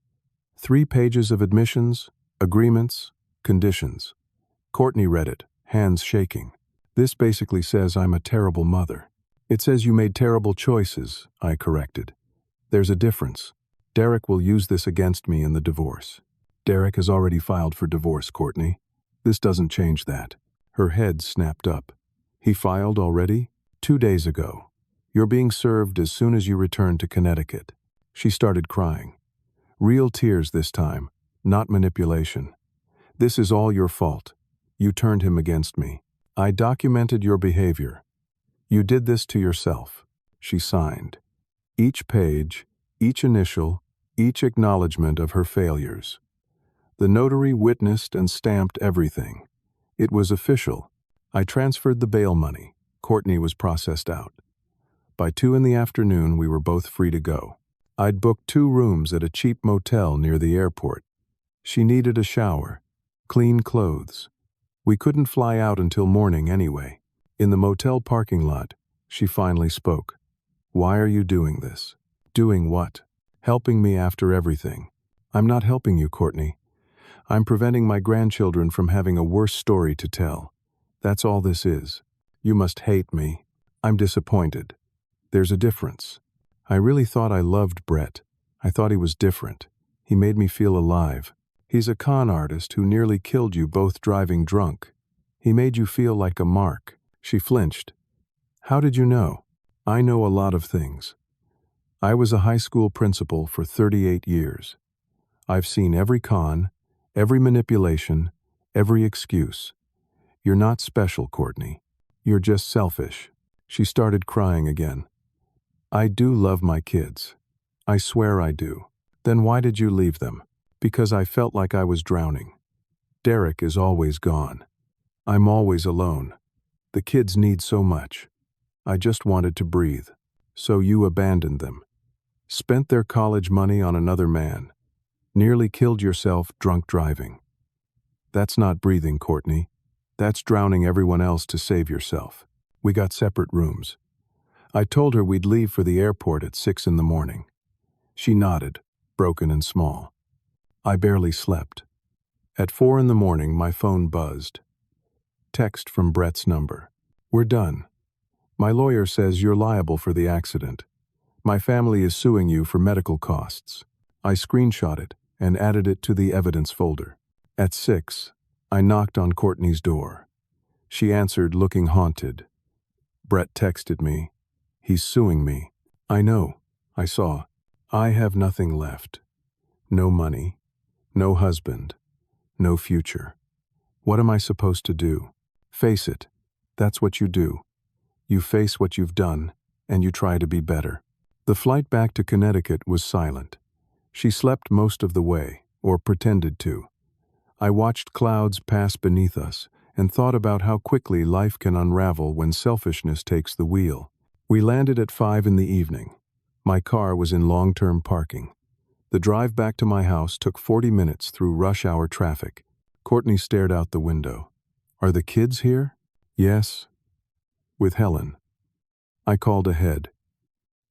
3 pages of admissions, agreements, conditions. Courtney read it, hands shaking. This basically says I'm a terrible mother. It says you made terrible choices, I corrected. There's a difference. Derek will use this against me in the divorce. Derek has already filed for divorce, Courtney. This doesn't change that. Her head snapped up. He filed already? 2 days ago. You're being served as soon as you return to Connecticut. She started crying. Real tears this time, not manipulation. This is all your fault. You turned him against me. I documented your behavior. You did this to yourself. She signed. Each page, each initial, each acknowledgement of her failures. The notary witnessed and stamped everything. It was official. I transferred the bail money. Courtney was processed out. By 2 in the afternoon, we were both free to go. I'd booked 2 rooms at a cheap motel near the airport. She needed a shower, clean clothes. We couldn't fly out until morning anyway. In the motel parking lot, she finally spoke. Why are you doing this? Doing what? Helping me after everything. I'm not helping you, Courtney. I'm preventing my grandchildren from having a worse story to tell. That's all this is. You must hate me. I'm disappointed. There's a difference. I really thought I loved Brett. I thought he was different. He made me feel alive. He's a con artist who nearly killed you both driving drunk. He made you feel like a mark. She flinched. How did you know? I know a lot of things. I was a high school principal for 38 years. I've seen every con, every manipulation, every excuse. You're not special, Courtney. You're just selfish. She started crying again. I do love my kids. I swear I do. Then why did you leave them? Because I felt like I was drowning. Derek is always gone. I'm always alone. The kids need so much. I just wanted to breathe. So you abandoned them. Spent their college money on another man. Nearly killed yourself drunk driving. That's not breathing, Courtney. That's drowning everyone else to save yourself. We got separate rooms. I told her we'd leave for the airport at 6 in the morning. She nodded, broken and small. I barely slept. At 4 in the morning, my phone buzzed. Text from Brett's number. We're done. My lawyer says you're liable for the accident. My family is suing you for medical costs. I screenshot it and added it to the evidence folder. At 6, I knocked on Courtney's door. She answered, looking haunted. Brett texted me. He's suing me. I know. I saw. I have nothing left. No money. No husband. No future. What am I supposed to do? Face it. That's what you do. You face what you've done, and you try to be better. The flight back to Connecticut was silent. She slept most of the way, or pretended to. I watched clouds pass beneath us and thought about how quickly life can unravel when selfishness takes the wheel. We landed at 5 in the evening. My car was in long-term parking. The drive back to my house took 40 minutes through rush-hour traffic. Courtney stared out the window. Are the kids here? Yes. With Helen. I called ahead.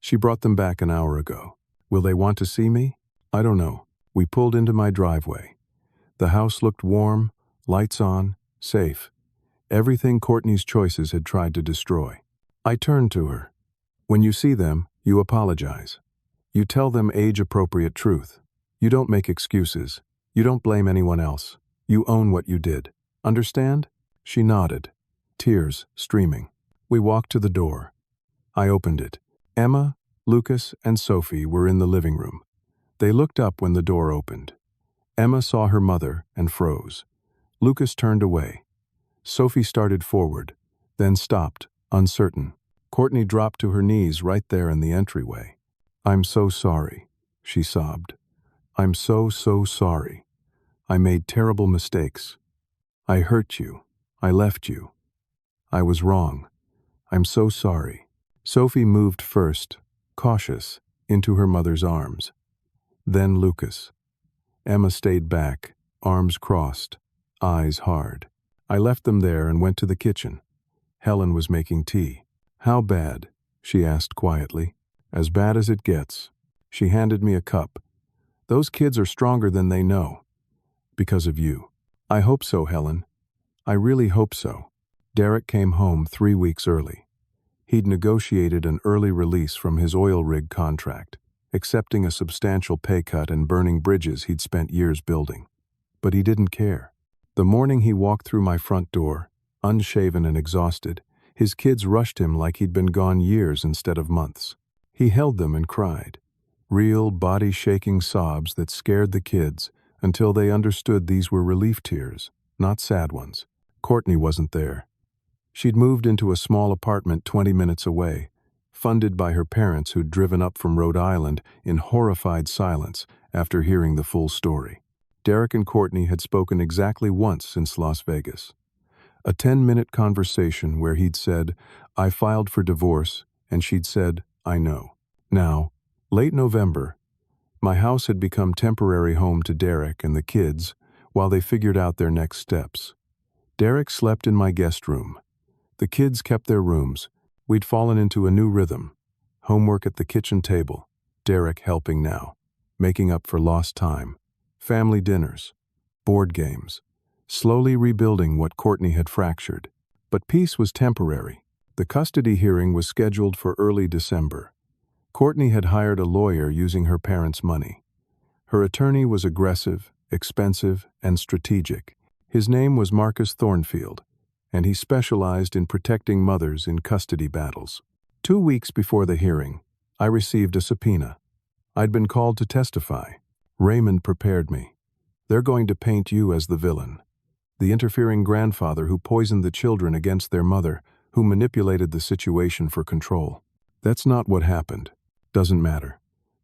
She brought them back an hour ago. Will they want to see me? I don't know. We pulled into my driveway. The house looked warm, lights on, safe. Everything Courtney's choices had tried to destroy. I turned to her. When you see them, you apologize. You tell them age-appropriate truth. You don't make excuses. You don't blame anyone else. You own what you did. Understand? She nodded, tears streaming. We walked to the door. I opened it. Emma, Lucas, and Sophie were in the living room. They looked up when the door opened. Emma saw her mother and froze. Lucas turned away. Sophie started forward, then stopped, uncertain. Courtney dropped to her knees right there in the entryway. I'm so sorry, she sobbed. I'm so sorry. I made terrible mistakes. I hurt you. I left you. I was wrong. I'm so sorry. Sophie moved first, cautious, into her mother's arms. Then Lucas. Emma stayed back, arms crossed, eyes hard. I left them there and went to the kitchen. Helen was making tea. How bad? She asked quietly. As bad as it gets. She handed me a cup. Those kids are stronger than they know. Because of you. I hope so, Helen. I really hope so. Derek came home 3 weeks early. He'd negotiated an early release from his oil rig contract, accepting a substantial pay cut and burning bridges he'd spent years building. But he didn't care. The morning he walked through my front door, unshaven and exhausted, his kids rushed him like he'd been gone years instead of months. He held them and cried. Real, body-shaking sobs that scared the kids until they understood these were relief tears, not sad ones. Courtney wasn't there. She'd moved into a small apartment 20 minutes away, funded by her parents who'd driven up from Rhode Island in horrified silence after hearing the full story. Derek and Courtney had spoken exactly once since Las Vegas. A 10-minute conversation where he'd said, I filed for divorce, and she'd said, I know. Now, late November, my house had become temporary home to Derek and the kids while they figured out their next steps. Derek slept in my guest room. The kids kept their rooms. We'd fallen into a new rhythm. Homework at the kitchen table. Derek helping now. Making up for lost time. Family dinners. Board games. Slowly rebuilding what Courtney had fractured. But peace was temporary. The custody hearing was scheduled for early December. Courtney had hired a lawyer using her parents' money. Her attorney was aggressive, expensive, and strategic. His name was Marcus Thornfield, and he specialized in protecting mothers in custody battles. 2 weeks before the hearing, I received a subpoena. I'd been called to testify. Raymond prepared me. They're going to paint you as the villain. The interfering grandfather who poisoned the children against their mother, who manipulated the situation for control. That's not what happened. Doesn't matter.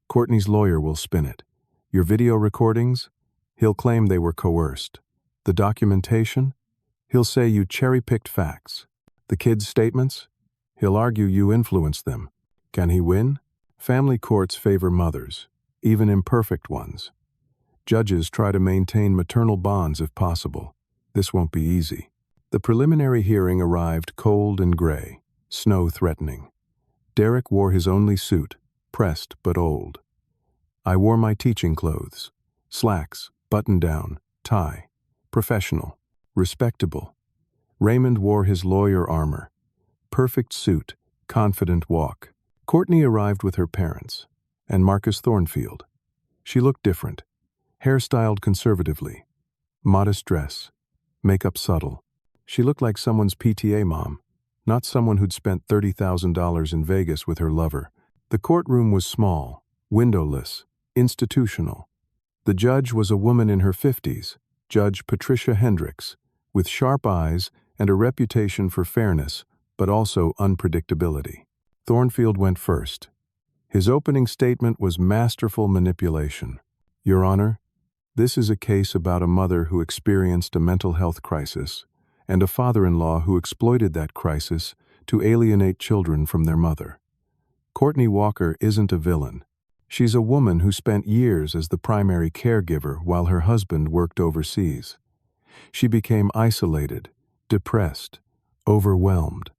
Courtney's lawyer will spin it. Your video recordings? He'll claim they were coerced. The documentation? He'll say you cherry-picked facts. The kids' statements? He'll argue you influenced them. Can he win? Family courts favor mothers, even imperfect ones. Judges try to maintain maternal bonds if possible. This won't be easy. The preliminary hearing arrived cold and gray, snow threatening. Derek wore his only suit, pressed but old. I wore my teaching clothes. Slacks, button-down, tie. Professional. Respectable. Raymond wore his lawyer armor. Perfect suit, confident walk. Courtney arrived with her parents, and Marcus Thornfield. She looked different. Hairstyled conservatively. Modest dress. Makeup subtle. She looked like someone's PTA mom, not someone who'd spent $30,000 in Vegas with her lover. The courtroom was small, windowless, institutional. The judge was a woman in her 50s, Judge Patricia Hendricks, with sharp eyes and a reputation for fairness, but also unpredictability. Thornfield went first. His opening statement was masterful manipulation. Your Honor, this is a case about a mother who experienced a mental health crisis and a father-in-law who exploited that crisis to alienate children from their mother. Courtney Walker isn't a villain. She's a woman who spent years as the primary caregiver while her husband worked overseas. She became isolated, depressed, overwhelmed.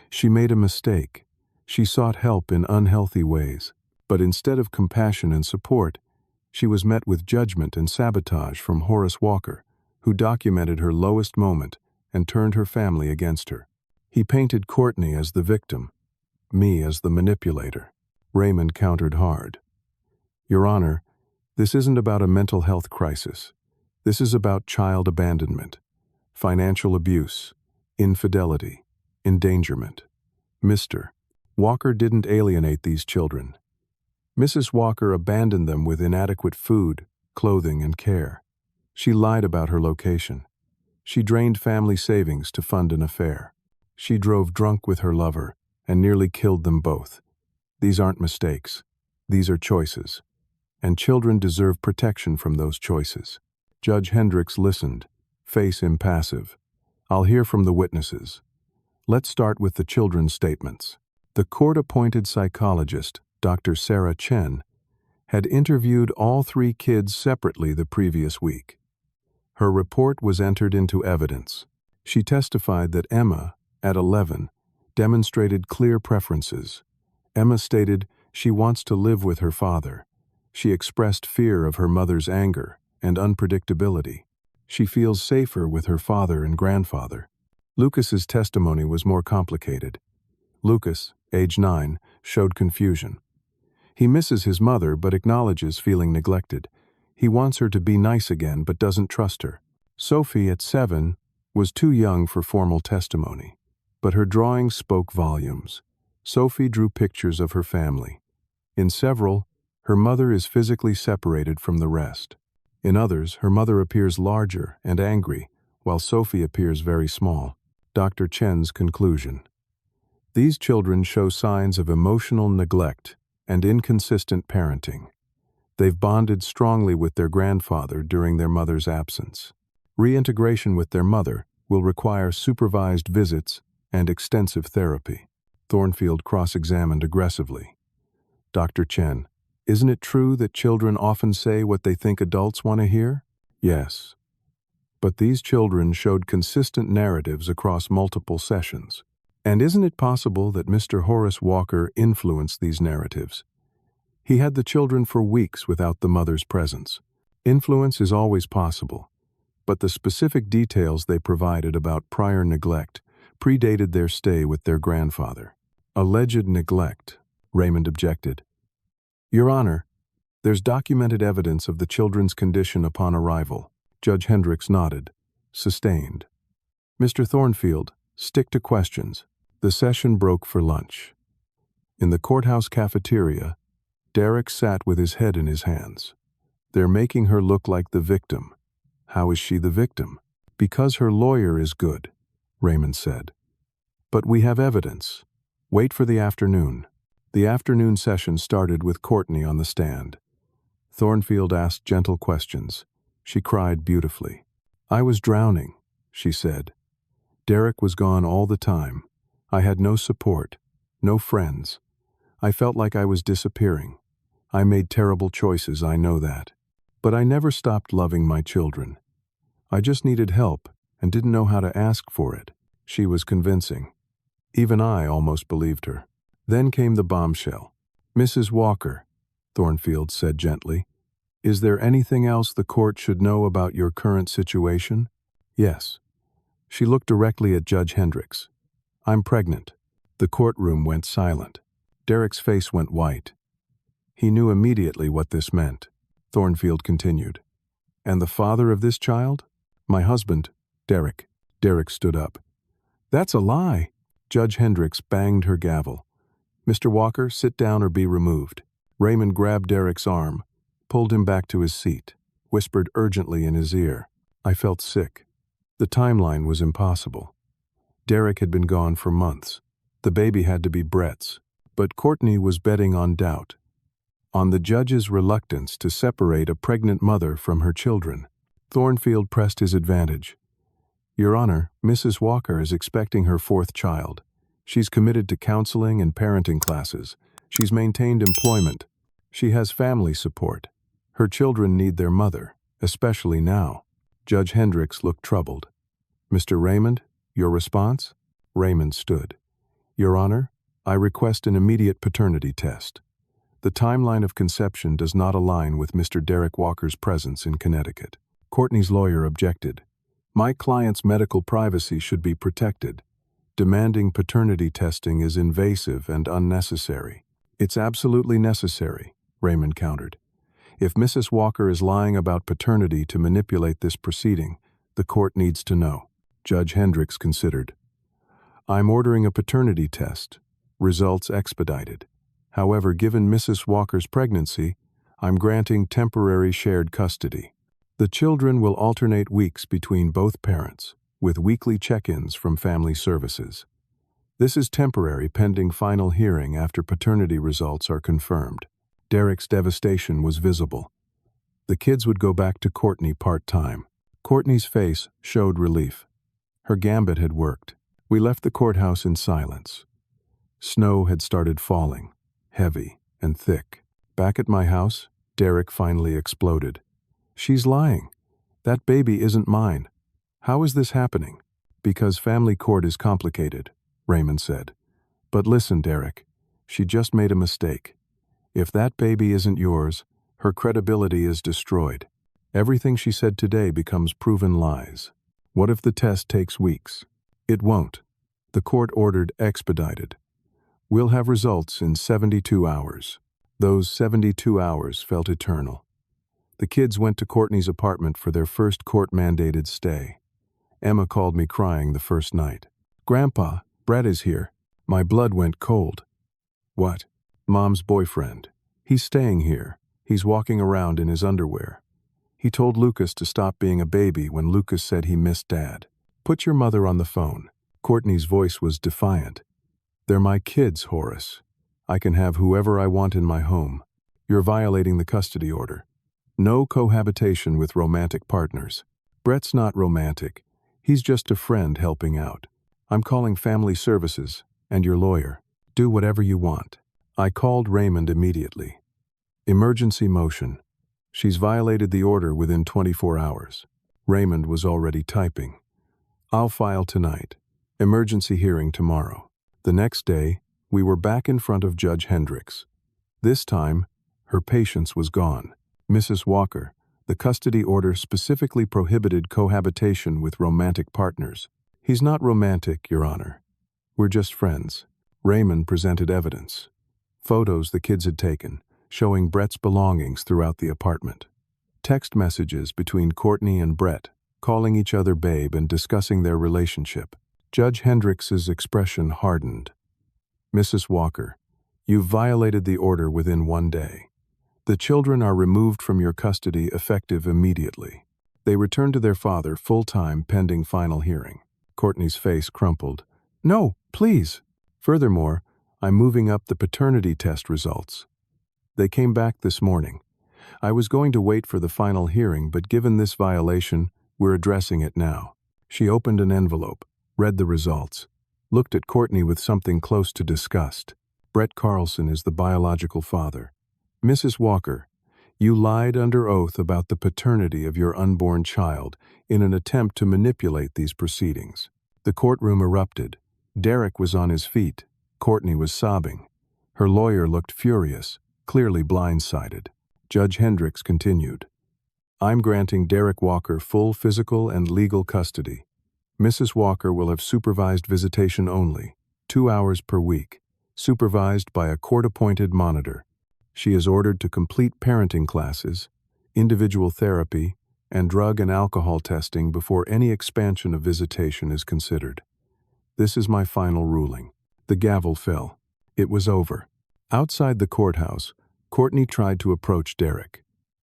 She made a mistake. She sought help in unhealthy ways, but instead of compassion and support, she was met with judgment and sabotage from Horace Walker, who documented her lowest moment and turned her family against her. He painted Courtney as the victim, me as the manipulator. Raymond countered hard. Your Honor, this isn't about a mental health crisis. This is about child abandonment, financial abuse, infidelity, endangerment. Mr. Walker didn't alienate these children. Mrs. Walker abandoned them with inadequate food, clothing, and care. She lied about her location. She drained family savings to fund an affair. She drove drunk with her lover and nearly killed them both. These aren't mistakes. These are choices. And children deserve protection from those choices. Judge Hendricks listened, face impassive. I'll hear from the witnesses. Let's start with the children's statements. The court-appointed psychologist, Dr. Sarah Chen, had interviewed all 3 kids separately the previous week. Her report was entered into evidence. She testified that Emma, at 11, demonstrated clear preferences. Emma stated she wants to live with her father. She expressed fear of her mother's anger and unpredictability. She feels safer with her father and grandfather. Lucas's testimony was more complicated. Lucas, age 9, showed confusion. He misses his mother but acknowledges feeling neglected. He wants her to be nice again but doesn't trust her. Sophie, at 7, was too young for formal testimony, but her drawings spoke volumes. Sophie drew pictures of her family. In several, her mother is physically separated from the rest. In others, her mother appears larger and angry, while Sophie appears very small. Dr. Chen's conclusion. These children show signs of emotional neglect and inconsistent parenting. They've bonded strongly with their grandfather during their mother's absence. Reintegration with their mother will require supervised visits and extensive therapy. Thornfield cross-examined aggressively. Dr. Chen, isn't it true that children often say what they think adults want to hear? Yes. But these children showed consistent narratives across multiple sessions. And isn't it possible that Mr. Horace Walker influenced these narratives? He had the children for weeks without the mother's presence. Influence is always possible, but the specific details they provided about prior neglect predated their stay with their grandfather. Alleged neglect, Raymond objected. Your Honor, there's documented evidence of the children's condition upon arrival. Judge Hendricks nodded. Sustained. Mr. Thornfield, stick to questions. The session broke for lunch. In the courthouse cafeteria, Derek sat with his head in his hands. They're making her look like the victim. How is she the victim? Because her lawyer is good, Raymond said. But we have evidence. Wait for the afternoon. The afternoon session started with Courtney on the stand. Thornfield asked gentle questions. She cried beautifully. I was drowning, she said. Derek was gone all the time. I had no support, no friends. I felt like I was disappearing. I made terrible choices, I know that. But I never stopped loving my children. I just needed help and didn't know how to ask for it. She was convincing. Even I almost believed her. Then came the bombshell. "Mrs. Walker," Thornfield said gently, "is there anything else the court should know about your current situation?" "Yes." She looked directly at Judge Hendricks. "I'm pregnant." The courtroom went silent. Derek's face went white. He knew immediately what this meant. Thornfield continued. "And the father of this child?" "My husband, Derek." Derek stood up. "That's a lie." Judge Hendricks banged her gavel. "Mr. Walker, sit down or be removed." Raymond grabbed Derek's arm, pulled him back to his seat, whispered urgently in his ear. I felt sick. The timeline was impossible. Derek had been gone for months. The baby had to be Brett's. But Courtney was betting on doubt, on the judge's reluctance to separate a pregnant mother from her children. Thornfield pressed his advantage. "Your Honor, Mrs. Walker is expecting her fourth child. She's committed to counseling and parenting classes. She's maintained employment. She has family support. Her children need their mother, especially now." Judge Hendricks looked troubled. "Mr. Raymond, your response?" Raymond stood. "Your Honor, I request an immediate paternity test. The timeline of conception does not align with Mr. Derek Walker's presence in Connecticut." Courtney's lawyer objected. "My client's medical privacy should be protected. Demanding paternity testing is invasive and unnecessary." "It's absolutely necessary," Raymond countered. "If Mrs. Walker is lying about paternity to manipulate this proceeding, the court needs to know." Judge Hendricks considered. "I'm ordering a paternity test. Results expedited. However, given Mrs. Walker's pregnancy, I'm granting temporary shared custody. The children will alternate weeks between both parents, with weekly check-ins from family services. This is temporary pending final hearing after paternity results are confirmed." Derek's devastation was visible. The kids would go back to Courtney part-time. Courtney's face showed relief. Her gambit had worked. We left the courthouse in silence. Snow had started falling, heavy and thick. Back at my house, Derek finally exploded. "She's lying. That baby isn't mine. How is this happening?" "Because family court is complicated," Raymond said. "But listen, Derek, she just made a mistake. If that baby isn't yours, her credibility is destroyed. Everything she said today becomes proven lies. What if the test takes weeks?" "It won't." The court ordered expedited. "We'll have results in 72 hours. Those 72 hours felt eternal. The kids went to Courtney's apartment for their first court-mandated stay. Emma called me crying the first night. "Grandpa, Brett is here." My blood went cold. "What?" "Mom's boyfriend. He's staying here. He's walking around in his underwear. He told Lucas to stop being a baby when Lucas said he missed Dad. Put your mother on the phone." Courtney's voice was defiant. "They're my kids, Horace. I can have whoever I want in my home. You're violating the custody order. No cohabitation with romantic partners. Brett's not romantic. He's just a friend helping out. I'm calling family services and your lawyer. Do whatever you want." I called Raymond immediately. "Emergency motion. She's violated the order within 24 hours. Raymond was already typing. "I'll file tonight. Emergency hearing tomorrow." The next day, we were back in front of Judge Hendricks. This time, her patience was gone. "Mrs. Walker, the custody order specifically prohibited cohabitation with romantic partners." "He's not romantic, Your Honor. We're just friends." Raymond presented evidence. Photos the kids had taken, showing Brett's belongings throughout the apartment. Text messages between Courtney and Brett, calling each other babe and discussing their relationship. Judge Hendricks's expression hardened. "Mrs. Walker, you've violated the order within 1 day. The children are removed from your custody effective immediately. They return to their father full-time pending final hearing." Courtney's face crumpled. "No, please." "Furthermore, I'm moving up the paternity test results. They came back this morning. I was going to wait for the final hearing, but given this violation, we're addressing it now." She opened an envelope, read the results, looked at Courtney with something close to disgust. Brett Carlson is the biological father. Mrs. Walker, you lied under oath about the paternity of your unborn child in an attempt to manipulate these proceedings. The courtroom erupted. Derek was on his feet. Courtney was sobbing. Her lawyer looked furious, clearly blindsided. Judge Hendricks continued. I'm granting Derek Walker full physical and legal custody. Mrs. Walker will have supervised visitation only, 2 hours per week, supervised by a court-appointed monitor. She is ordered to complete parenting classes, individual therapy, and drug and alcohol testing before any expansion of visitation is considered. This is my final ruling. The gavel fell. It was over. Outside the courthouse, Courtney tried to approach Derek.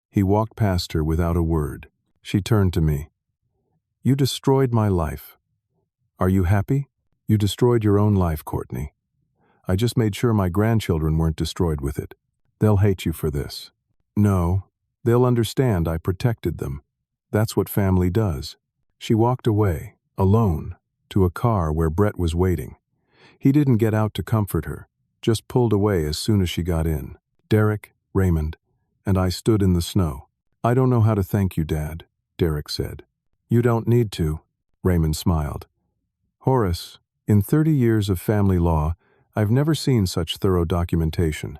He walked past her without a word. She turned to me. You destroyed my life. Are you happy? You destroyed your own life, Courtney. I just made sure my grandchildren weren't destroyed with it. They'll hate you for this. No, they'll understand I protected them. That's what family does. She walked away, alone, to a car where Brett was waiting. He didn't get out to comfort her, just pulled away as soon as she got in. Derek, Raymond, and I stood in the snow. I don't know how to thank you, Dad, Derek said. You don't need to, Raymond smiled. Horace, in 30 years of family law, I've never seen such thorough documentation.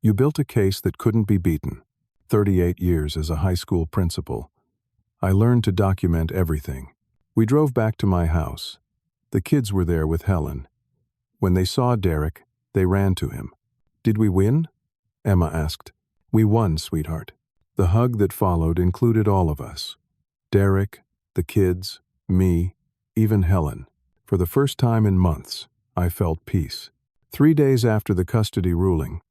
You built a case that couldn't be beaten. 38 years as a high school principal. I learned to document everything. We drove back to my house. The kids were there with Helen. When they saw Derek, they ran to him. Did we win? Emma asked. We won, sweetheart. The hug that followed included all of us. Derek, the kids, me, even Helen. For the first time in months, I felt peace. 3 days after the custody ruling,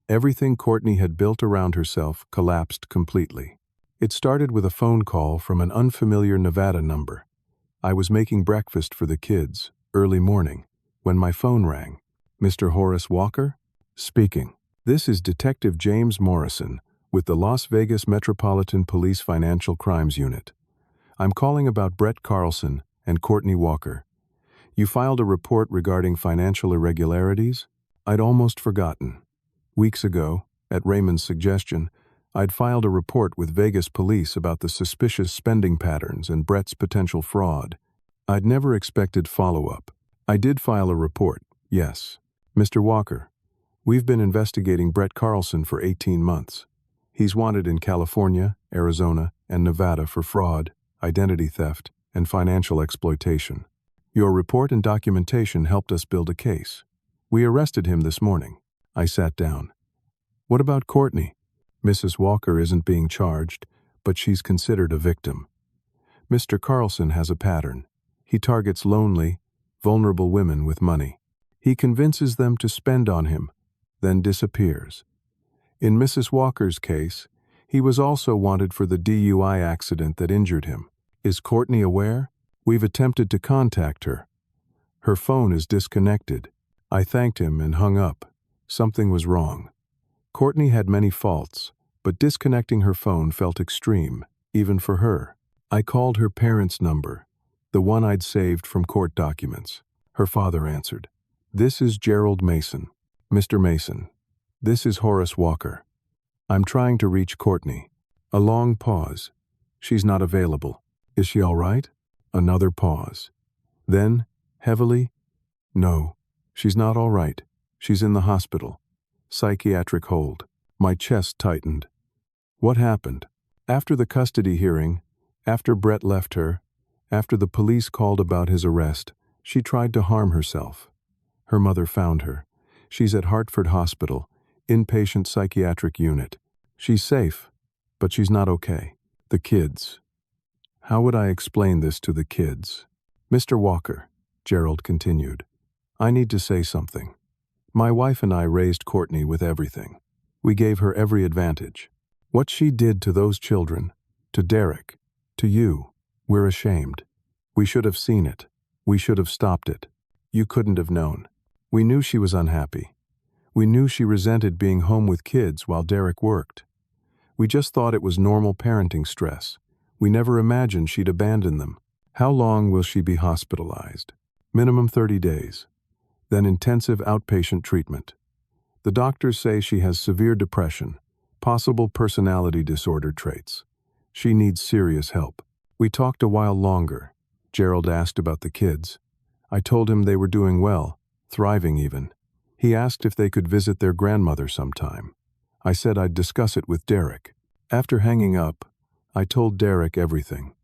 everything Courtney had built around herself collapsed completely. It started with a phone call from an unfamiliar Nevada number. I was making breakfast for the kids, early morning, when my phone rang. Mr. Horace Walker? Speaking. This is Detective James Morrison with the Las Vegas Metropolitan Police Financial Crimes Unit. I'm calling about Brett Carlson and Courtney Walker. You filed a report regarding financial irregularities? I'd almost forgotten. Weeks ago, at Raymond's suggestion, I'd filed a report with Vegas police about the suspicious spending patterns and Brett's potential fraud. I'd never expected follow-up. I did file a report, yes. Mr. Walker, we've been investigating Brett Carlson for 18 months. He's wanted in California, Arizona, and Nevada for fraud, identity theft, and financial exploitation. Your report and documentation helped us build a case. We arrested him this morning. I sat down. What about Courtney? Mrs. Walker isn't being charged, but she's considered a victim. Mr. Carlson has a pattern. He targets lonely, vulnerable women with money. He convinces them to spend on him, then disappears. In Mrs. Walker's case, he was also wanted for the DUI accident that injured him. Is Courtney aware? We've attempted to contact her. Her phone is disconnected. I thanked him and hung up. Something was wrong. Courtney had many faults, but disconnecting her phone felt extreme, even for her. I called her parents' number, the one I'd saved from court documents. Her father answered. This is Gerald Mason. Mr. Mason, this is Horace Walker. I'm trying to reach Courtney. A long pause. She's not available. Is she all right? Another pause. Then, heavily, no, she's not all right. She's in the hospital. Psychiatric hold. My chest tightened. What happened? After the custody hearing, after Brett left her, after the police called about his arrest, she tried to harm herself. Her mother found her. She's at Hartford Hospital, inpatient psychiatric unit. She's safe, but she's not okay. The kids. How would I explain this to the kids? Mr. Walker, Gerald continued, I need to say something. My wife and I raised Courtney with everything. We gave her every advantage. What she did to those children, to Derek, to you, we're ashamed. We should have seen it. We should have stopped it. You couldn't have known. We knew she was unhappy. We knew she resented being home with kids while Derek worked. We just thought it was normal parenting stress. We never imagined she'd abandon them. How long will she be hospitalized? Minimum 30 days. Then intensive outpatient treatment. The doctors say she has severe depression, possible personality disorder traits. She needs serious help. We talked a while longer. Gerald asked about the kids. I told him they were doing well, thriving even. He asked if they could visit their grandmother sometime. I said I'd discuss it with Derek. After hanging up, I told Derek everything.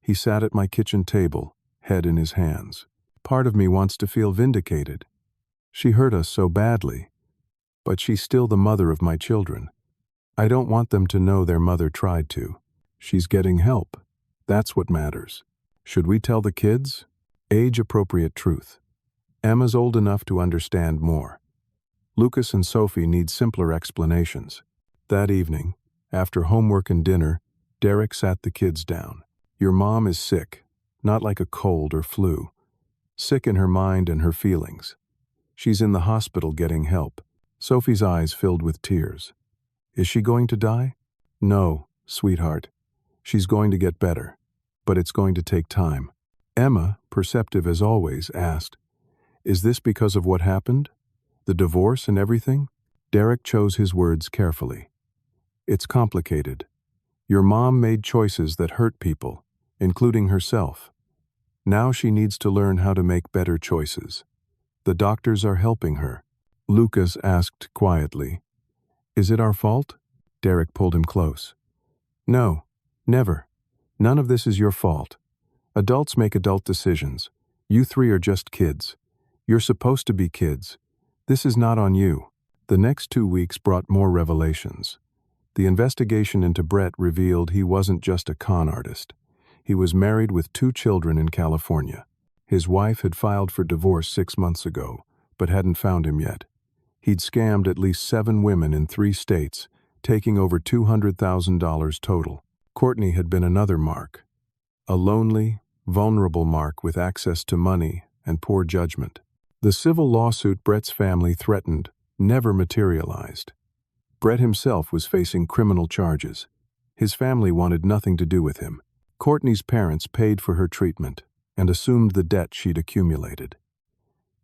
He sat at my kitchen table, head in his hands. Part of me wants to feel vindicated. She hurt us so badly, but she's still the mother of my children. I don't want them to know their mother tried to. She's getting help. That's what matters. Should we tell the kids? Age-appropriate truth. Emma's old enough to understand more. Lucas and Sophie need simpler explanations. That evening, after homework and dinner, Derek sat the kids down. Your mom is sick, not like a cold or flu. Sick in her mind and her feelings. She's in the hospital getting help. Sophie's eyes filled with tears. Is she going to die? No, sweetheart. She's going to get better, but it's going to take time. Emma, perceptive as always, asked, Is this because of what happened? The divorce and everything? Derek chose his words carefully. It's complicated. Your mom made choices that hurt people, including herself. Now she needs to learn how to make better choices. The doctors are helping her. Lucas asked quietly, Is it our fault? Derek pulled him close. No, never. None of this is your fault. Adults make adult decisions. You three are just kids. You're supposed to be kids. This is not on you. The next 2 weeks brought more revelations. The investigation into Brett revealed he wasn't just a con artist. He was married with 2 children in California. His wife had filed for divorce 6 months ago, but hadn't found him yet. He'd scammed at least 7 women in 3 states, taking over $200,000 total. Courtney had been another mark. A lonely, vulnerable mark with access to money and poor judgment. The civil lawsuit Brett's family threatened never materialized. Brett himself was facing criminal charges. His family wanted nothing to do with him. Courtney's parents paid for her treatment and assumed the debt she'd accumulated.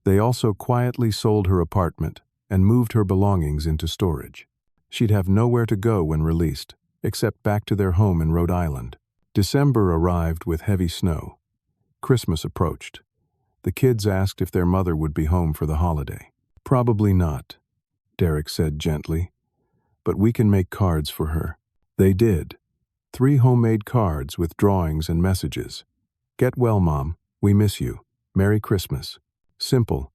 They also quietly sold her apartment and moved her belongings into storage. She'd have nowhere to go when released, except back to their home in Rhode Island. December arrived with heavy snow. Christmas approached. The kids asked if their mother would be home for the holiday. Probably not, Derek said gently. But we can make cards for her. They did. 3 homemade cards with drawings and messages. Get well, Mom. We miss you. Merry Christmas. Simple.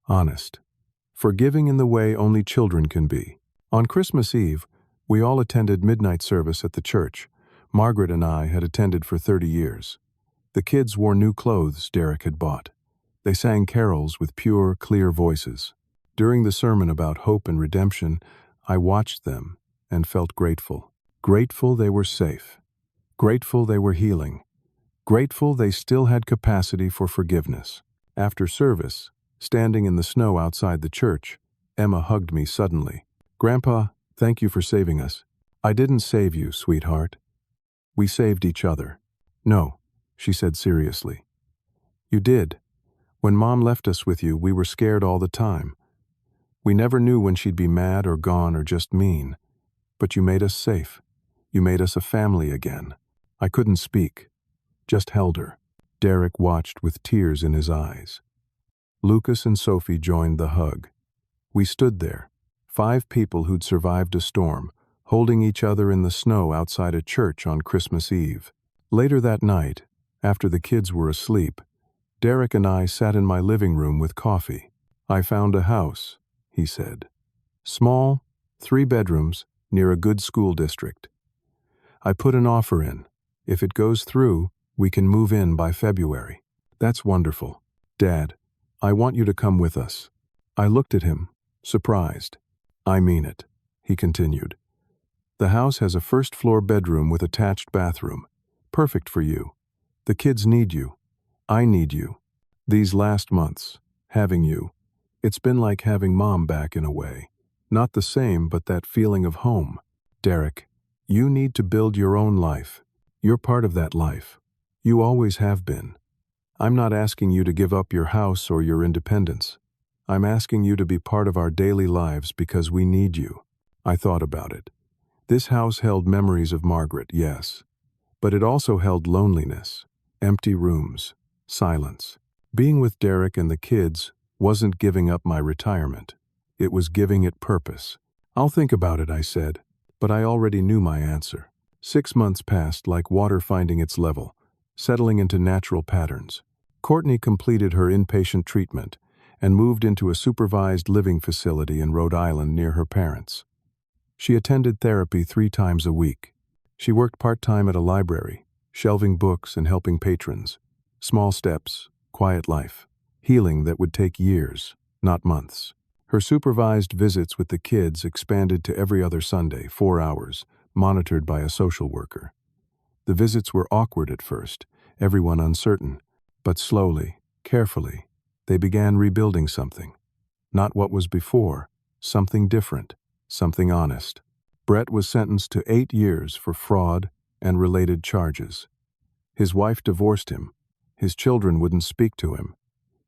Honest. Forgiving in the way only children can be. On Christmas Eve, we all attended midnight service at the church. Margaret and I had attended for 30 years. The kids wore new clothes Derek had bought. They sang carols with pure, clear voices. During the sermon about hope and redemption, I watched them and felt grateful. Grateful they were safe. Grateful they were healing. Grateful they still had capacity for forgiveness. After service, standing in the snow outside the church, Emma hugged me suddenly. Grandpa, thank you for saving us. I didn't save you, sweetheart. We saved each other. No, she said seriously. You did. When Mom left us with you, we were scared all the time. We never knew when she'd be mad or gone or just mean. But you made us safe. You made us a family again. I couldn't speak, just held her. Derek watched with tears in his eyes. Lucas and Sophie joined the hug. We stood there, 5 people who'd survived a storm, holding each other in the snow outside a church on Christmas Eve. Later that night, after the kids were asleep, Derek and I sat in my living room with coffee. I found a house, he said. Small, 3 bedrooms, near a good school district. I put an offer in. If it goes through, we can move in by February. That's wonderful. Dad, I want you to come with us. I looked at him, surprised. I mean it, he continued. The house has a first-floor bedroom with attached bathroom. Perfect for you. The kids need you. I need you. These last months, having you, it's been like having Mom back in a way. Not the same, but that feeling of home. Derek, you need to build your own life. You're part of that life. You always have been. I'm not asking you to give up your house or your independence. I'm asking you to be part of our daily lives because we need you." I thought about it. This house held memories of Margaret, yes, but it also held loneliness, empty rooms, silence. Being with Derek and the kids wasn't giving up my retirement. It was giving it purpose. "I'll think about it," I said, but I already knew my answer. 6 months passed like water finding its level, settling into natural patterns. Courtney completed her inpatient treatment and moved into a supervised living facility in Rhode Island near her parents. She attended therapy 3 times a week. She worked part-time at a library, shelving books and helping patrons. Small steps, quiet life, healing that would take years, not months. Her supervised visits with the kids expanded to every other Sunday, 4 hours, monitored by a social worker. The visits were awkward at first, everyone uncertain, but slowly, carefully, they began rebuilding something. Not what was before, something different, something honest. Brett was sentenced to 8 years for fraud and related charges. His wife divorced him. His children wouldn't speak to him.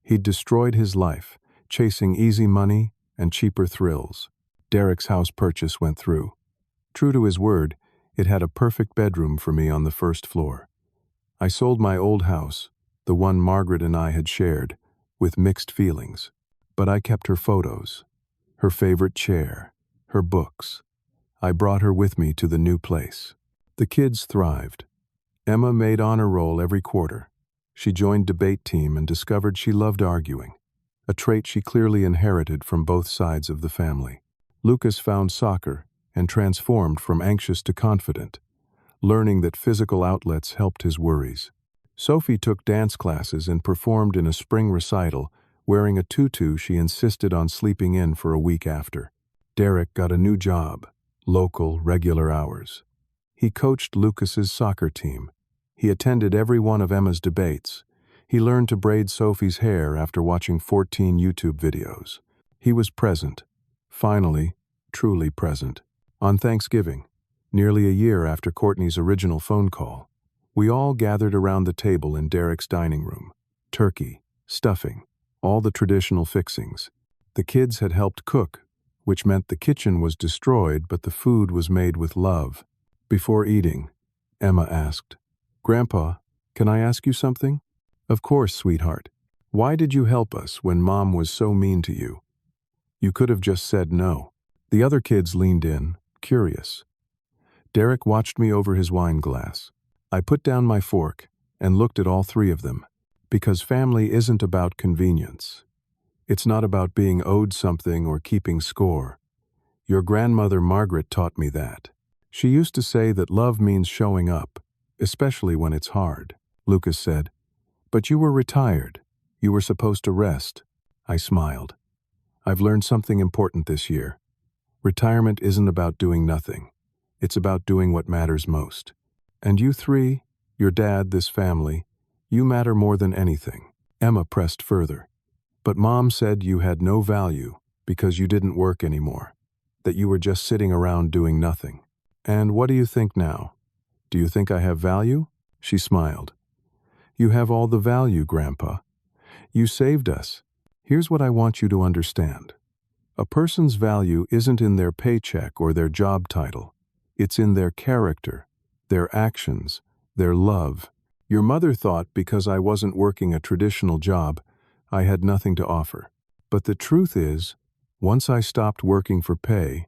He'd destroyed his life, chasing easy money and cheaper thrills. Derek's house purchase went through. True to his word, it had a perfect bedroom for me on the first floor. I sold my old house, the one Margaret and I had shared, with mixed feelings. But I kept her photos, her favorite chair, her books. I brought her with me to the new place. The kids thrived. Emma made honor roll every quarter. She joined debate team and discovered she loved arguing, a trait she clearly inherited from both sides of the family. Lucas found soccer and transformed from anxious to confident, learning that physical outlets helped his worries. Sophie took dance classes and performed in a spring recital, wearing a tutu she insisted on sleeping in for a week after. Derek got a new job, local, regular hours. He coached Lucas's soccer team. He attended every one of Emma's debates. He learned to braid Sophie's hair after watching 14 YouTube videos. He was present. Finally, truly present. On Thanksgiving, nearly a year after Courtney's original phone call, we all gathered around the table in Derek's dining room. Turkey, stuffing, all the traditional fixings. The kids had helped cook, which meant the kitchen was destroyed, but the food was made with love. Before eating, Emma asked, "Grandpa, can I ask you something?" "Of course, sweetheart. Why did you help us when Mom was so mean to you?" "You could have just said no." The other kids leaned in, curious. Derek watched me over his wine glass. I put down my fork and looked at all 3 of them, because family isn't about convenience. It's not about being owed something or keeping score. Your grandmother Margaret taught me that. She used to say that love means showing up, especially when it's hard. Lucas said, "But you were retired. You were supposed to rest." I smiled. I've learned something important this year. Retirement isn't about doing nothing. It's about doing what matters most. And you 3, your dad, this family, you matter more than anything. Emma pressed further. But Mom said you had no value because you didn't work anymore, that you were just sitting around doing nothing. And what do you think now? Do you think I have value? She smiled. You have all the value, Grandpa. You saved us. Here's what I want you to understand. A person's value isn't in their paycheck or their job title. It's in their character, their actions, their love. Your mother thought because I wasn't working a traditional job, I had nothing to offer. But the truth is, once I stopped working for pay,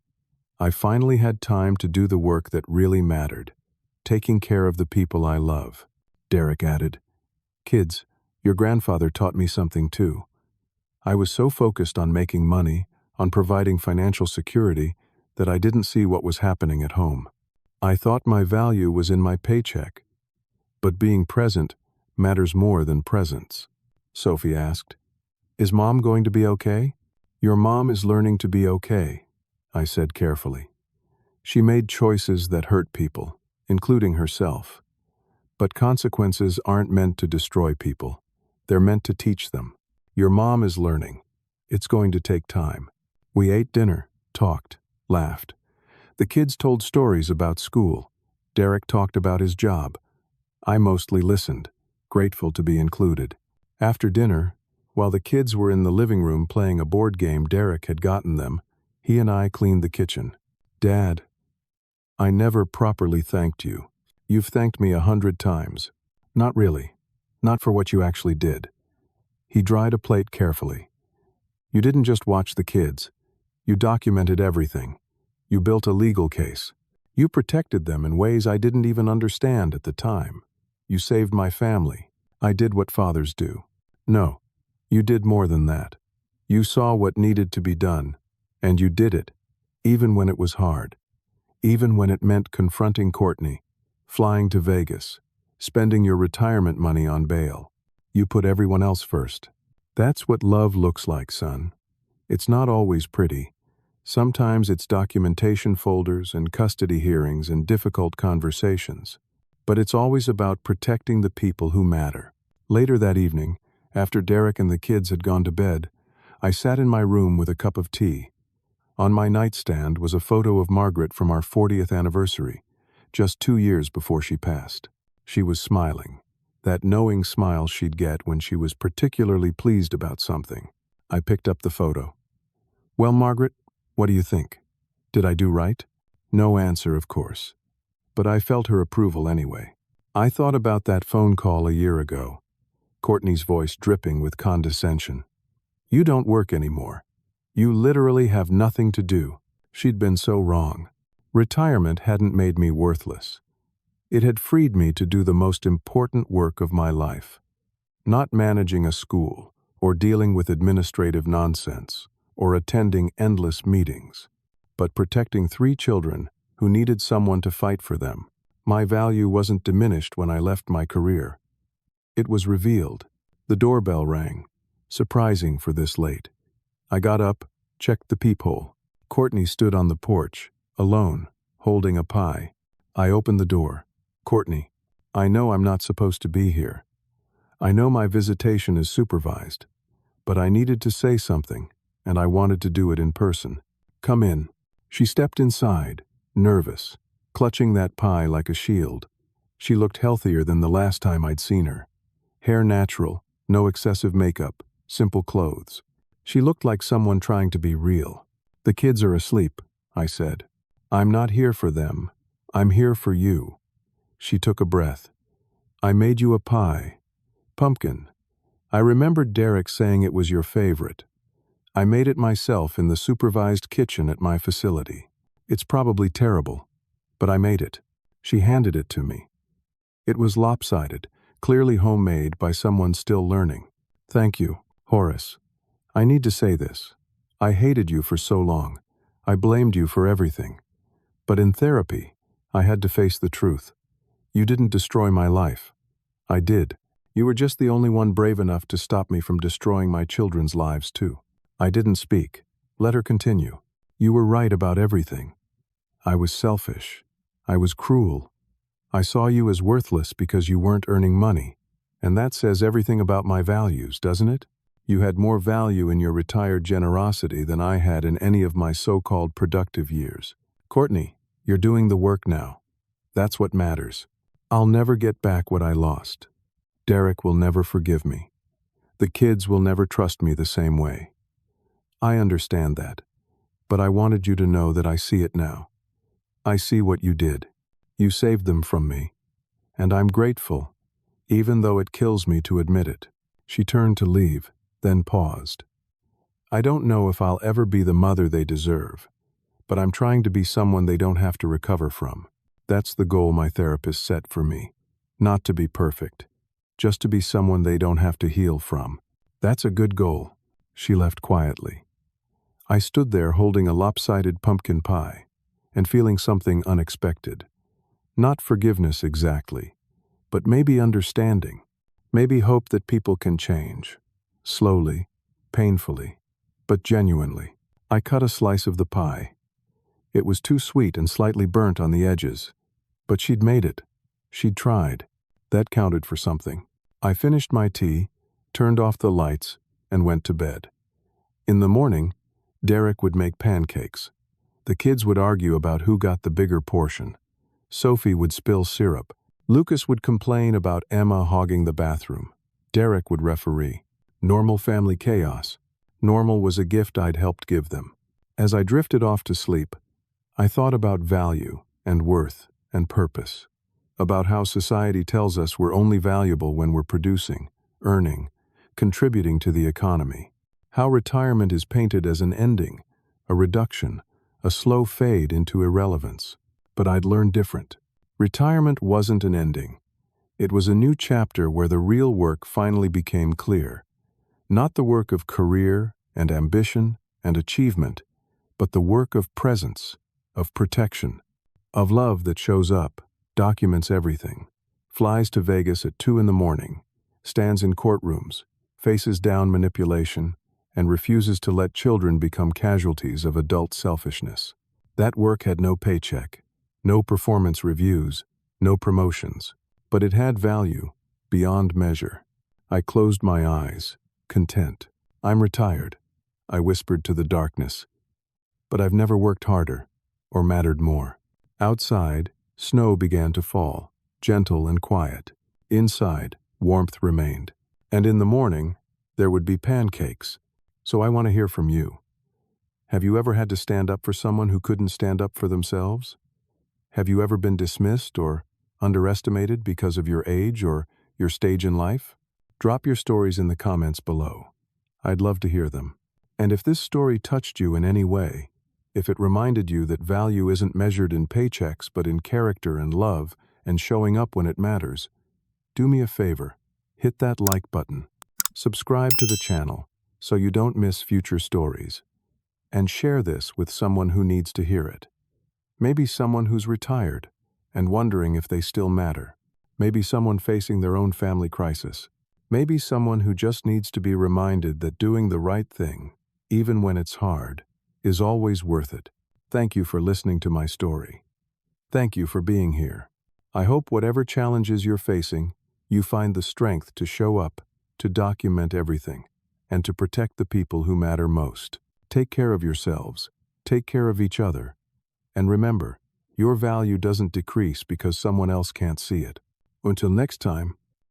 I finally had time to do the work that really mattered, taking care of the people I love. Derek added, "Kids, your grandfather taught me something too. I was so focused on making money, on providing financial security, that I didn't see what was happening at home. I thought my value was in my paycheck. But being present matters more than presence." Sophie asked, "Is Mom going to be okay?" "Your mom is learning to be okay," I said carefully. "She made choices that hurt people, including herself. But consequences aren't meant to destroy people. They're meant to teach them. Your mom is learning. It's going to take time." We ate dinner, talked, laughed. The kids told stories about school. Derek talked about his job. I mostly listened, grateful to be included. After dinner, While the kids were in the living room playing a board game Derek had gotten them, he and I cleaned the kitchen. Dad, I never properly thanked you. You've thanked me 100 times. Not really. Not for what you actually did. He dried a plate carefully. You didn't just watch the kids. You documented everything. You built a legal case. You protected them in ways I didn't even understand at the time. You saved my family. I did what fathers do. No, you did more than that. You saw what needed to be done, and you did it, even when it was hard. Even when it meant confronting Courtney, flying to Vegas, spending your retirement money on bail. You put everyone else first. That's what love looks like, son. It's not always pretty. Sometimes it's documentation folders and custody hearings and difficult conversations. But it's always about protecting the people who matter. Later that evening, after Derek and the kids had gone to bed, I sat in my room with a cup of tea. On my nightstand was a photo of Margaret from our 40th anniversary, just 2 years before she passed. She was smiling, that knowing smile she'd get when she was particularly pleased about something. I picked up the photo. Well, Margaret, what do you think? Did I do right? No answer, of course. But I felt her approval anyway. I thought about that phone call a year ago, Courtney's voice dripping with condescension. You don't work anymore. You literally have nothing to do. She'd been so wrong. Retirement hadn't made me worthless. It had freed me to do the most important work of my life. Not managing a school, or dealing with administrative nonsense, or attending endless meetings, but protecting 3 children who needed someone to fight for them. My value wasn't diminished when I left my career. It was revealed. The doorbell rang, surprising for this late. I got up, checked the peephole. Courtney stood on the porch, alone, holding a pie. I opened the door. Courtney, I know I'm not supposed to be here. I know my visitation is supervised, but I needed to say something, and I wanted to do it in person. Come in. She stepped inside, nervous, clutching that pie like a shield. She looked healthier than the last time I'd seen her. Hair natural, no excessive makeup, simple clothes. She looked like someone trying to be real. The kids are asleep, I said. I'm not here for them. I'm here for you. She took a breath. I made you a pie. Pumpkin. I remembered Derek saying it was your favorite. I made it myself in the supervised kitchen at my facility. It's probably terrible, but I made it. She handed it to me. It was lopsided, clearly homemade by someone still learning. Thank you, Horace. I need to say this. I hated you for so long. I blamed you for everything. But in therapy, I had to face the truth. You didn't destroy my life. I did. You were just the only one brave enough to stop me from destroying my children's lives too. I didn't speak. Let her continue. You were right about everything. I was selfish. I was cruel. I saw you as worthless because you weren't earning money. And that says everything about my values, doesn't it? You had more value in your retired generosity than I had in any of my so-called productive years. Courtney, you're doing the work now. That's what matters. I'll never get back what I lost. Derek will never forgive me. The kids will never trust me the same way. I understand that, but I wanted you to know that I see it now. I see what you did. You saved them from me, and I'm grateful, even though it kills me to admit it. She turned to leave, then paused. I don't know if I'll ever be the mother they deserve, but I'm trying to be someone they don't have to recover from. That's the goal my therapist set for me. Not to be perfect, just to be someone they don't have to heal from. That's a good goal. She left quietly. I stood there holding a lopsided pumpkin pie and feeling something unexpected. Not forgiveness exactly, but maybe understanding. Maybe hope that people can change. Slowly, painfully, but genuinely. I cut a slice of the pie. It was too sweet and slightly burnt on the edges. But she'd made it. She'd tried. That counted for something. I finished my tea, turned off the lights, and went to bed. In the morning, Derek would make pancakes. The kids would argue about who got the bigger portion. Sophie would spill syrup. Lucas would complain about Emma hogging the bathroom. Derek would referee. Normal family chaos. Normal was a gift I'd helped give them. As I drifted off to sleep, I thought about value and worth and purpose. About how society tells us we're only valuable when we're producing, earning, contributing to the economy. How retirement is painted as an ending, a reduction, a slow fade into irrelevance. But I'd learned different. Retirement wasn't an ending. It was a new chapter where the real work finally became clear. Not the work of career and ambition and achievement, but the work of presence, of protection, of love that shows up, documents everything, flies to Vegas at 2 a.m, stands in courtrooms, faces down manipulation, and refuses to let children become casualties of adult selfishness. That work had no paycheck, no performance reviews, no promotions, but it had value, beyond measure. I closed my eyes, content. I'm retired, I whispered to the darkness, but I've never worked harder or mattered more. Outside, snow began to fall, gentle and quiet. Inside, warmth remained. And in the morning, there would be pancakes. So I want to hear from you. Have you ever had to stand up for someone who couldn't stand up for themselves? Have you ever been dismissed or underestimated because of your age or your stage in life? Drop your stories in the comments below. I'd love to hear them. And if this story touched you in any way, if it reminded you that value isn't measured in paychecks but in character and love and showing up when it matters, do me a favor, hit that like button, subscribe to the channel so you don't miss future stories, and share this with someone who needs to hear it. Maybe someone who's retired and wondering if they still matter. Maybe someone facing their own family crisis. Maybe someone who just needs to be reminded that doing the right thing, even when it's hard, is always worth it. Thank you for listening to my story. Thank you for being here. I hope whatever challenges you're facing, you find the strength to show up, to document everything, and to protect the people who matter most. Take care of yourselves, take care of each other, and remember, your value doesn't decrease because someone else can't see it. Until next time,